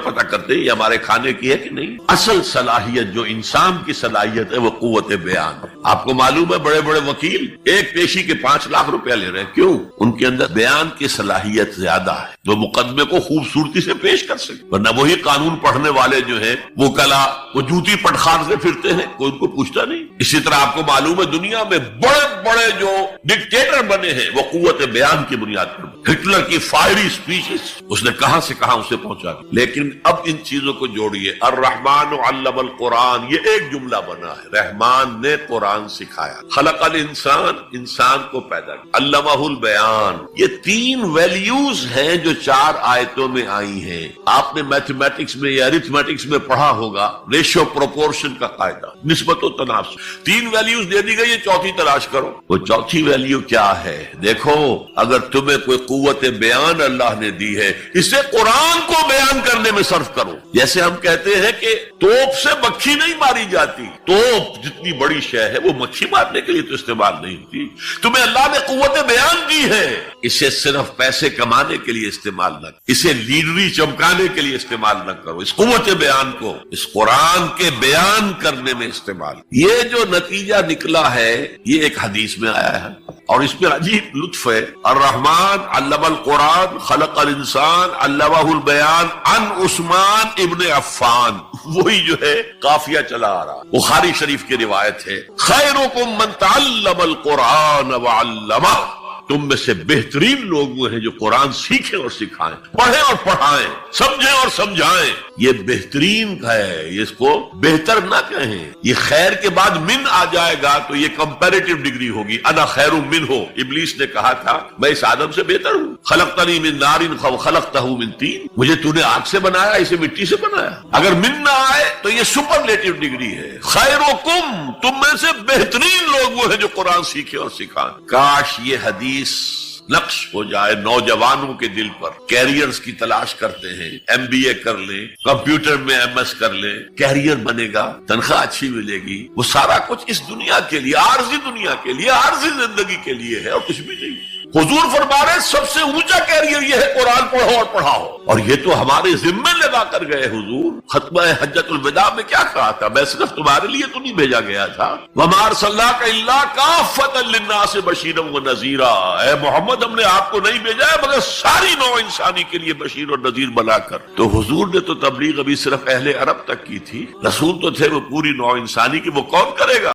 پتہ کرتے ہیں یہ ہمارے کھانے کی ہے کہ نہیں. اصل صلاحیت جو انسان کی صلاحیت ہے وہ قوت بیان. آپ کو معلوم ہے بڑے بڑے وکیل ایک پیشی کے 5 لاکھ روپیہ لے رہے ہیں, کیوں؟ ان کے اندر بیان کی صلاحیت زیادہ ہے, وہ مقدمے کو خوبصورتی سے پیش کر سکے. ورنہ وہی قانون پڑھنے والے جو ہیں وہ کلا وہ جوتی پٹخار سے پھرتے ہیں, کوئی ان کو پوچھتا نہیں. اسی طرح آپ کو معلوم ہے دنیا میں بڑے بڑے جو ڈکٹیٹر بنے ہیں وہ قوت بیان کی بنیاد پر. ہٹلر کی فائری سپیچز اس نے کہاں سے کہاں اسے پہنچا دیا. لیکن اب ان چیزوں کو جوڑیے, الرحمن علم القرآن, یہ ایک جملہ بنا ہے, رحمان نے قرآن سکھایا. خلق الانسان, انسان کو پیدا کیا. علمہ البیان, یہ 3 ویلیوز ہیں جو 4 آیتوں میں آئی ہیں. آپ نے میتھمیٹکس میں یا ارتھمیٹکس میں پڑھا ہوگا ریشو پروپورشن کا قاعدہ, نسبت و تناسب. 3 ویلیوز دے دی گئی, 4تھی تلاش کرو. وہ 4تھی ویلیو کیا ہے؟ دیکھو, اگر تمہیں کوئی قوت بیان اللہ نے دی ہے, اسے قرآن کو بیان کرنے میں صرف کرو. جیسے ہم کہتے ہیں کہ توپ سے مکھی نہیں ماری جاتی, توپ جتنی بڑی شے ہے وہ مکھی مارنے کے لیے تو استعمال نہیں ہوتی. تمہیں اللہ نے قوت بیان دی ہے, اسے صرف پیسے کمانے کے لیے استعمال نہ کرو, اسے لیڈری چمکانے کے لیے استعمال نہ کرو. اس قوت بیان کو اس قرآن کے بیان کرنے میں استعمال. یہ جو نتیجہ نکلا ہے یہ ایک حدیث میں آیا ہے اور اس میں عجیب لطف ہے. الرحمن علم القرآن خلق الانسان علمہ البیان عن عثمان ابن عفان. وہی جو ہے قافیہ چلا آ رہا, بخاری شریف کی روایت ہے, خیرکم من تعلم القرآن وعلمہ, تم میں سے بہترین لوگ وہ ہیں جو قرآن سیکھیں اور سکھائیں, پڑھیں اور پڑھائیں, سمجھیں اور سمجھائیں. یہ بہترین ہے, اس کو بہتر نہ کہیں. یہ خیر کے بعد من آ جائے گا تو یہ کمپیریٹیو ڈگری ہوگی. انا خیر منہ, ابلیس نے کہا تھا میں اس آدم سے بہتر ہوں. خلقتنی من نار خلقتہ من طین, مجھے تو نے آگ سے بنایا, اسے مٹی سے بنایا. اگر من نہ آئے تو یہ سپرلیٹیو ڈگری ہے. خیرکم, تم میں سے بہترین لوگ وہ ہیں جو قرآن سیکھیں اور سکھائیں. کاش یہ حدیث نقش ہو جائے نوجوانوں کے دل پر. کیریئرز کی تلاش کرتے ہیں, MBA کر لیں, کمپیوٹر میں MS کر لیں, کیریئر بنے گا, تنخواہ اچھی ملے گی. وہ سارا کچھ اس دنیا کے لیے, عارضی دنیا کے لیے, عارضی زندگی کے لیے ہے اور کچھ بھی نہیں. حضور فرما رہے سب سے اونچا کیریئر یہ ہے قرآن پڑھو اور پڑھاؤ. اور یہ تو ہمارے ذمے لگا کر گئے حضور. ختمہ حجۃ الوداع میں کیا کہا تھا؟ میں صرف تمہارے لیے تو نہیں بھیجا گیا تھا. وما ارسلناک الا کافۃ للناس بشیرا ونذیرا, اے محمد ہم نے آپ کو نہیں بھیجا ہے مگر ساری نوع انسانی کے لیے بشیر اور نذیر بنا کر. تو حضور نے تو تبلیغ ابھی صرف اہل عرب تک کی تھی, رسول تو تھے وہ پوری نوع انسانی کی, وہ کون کرے گا؟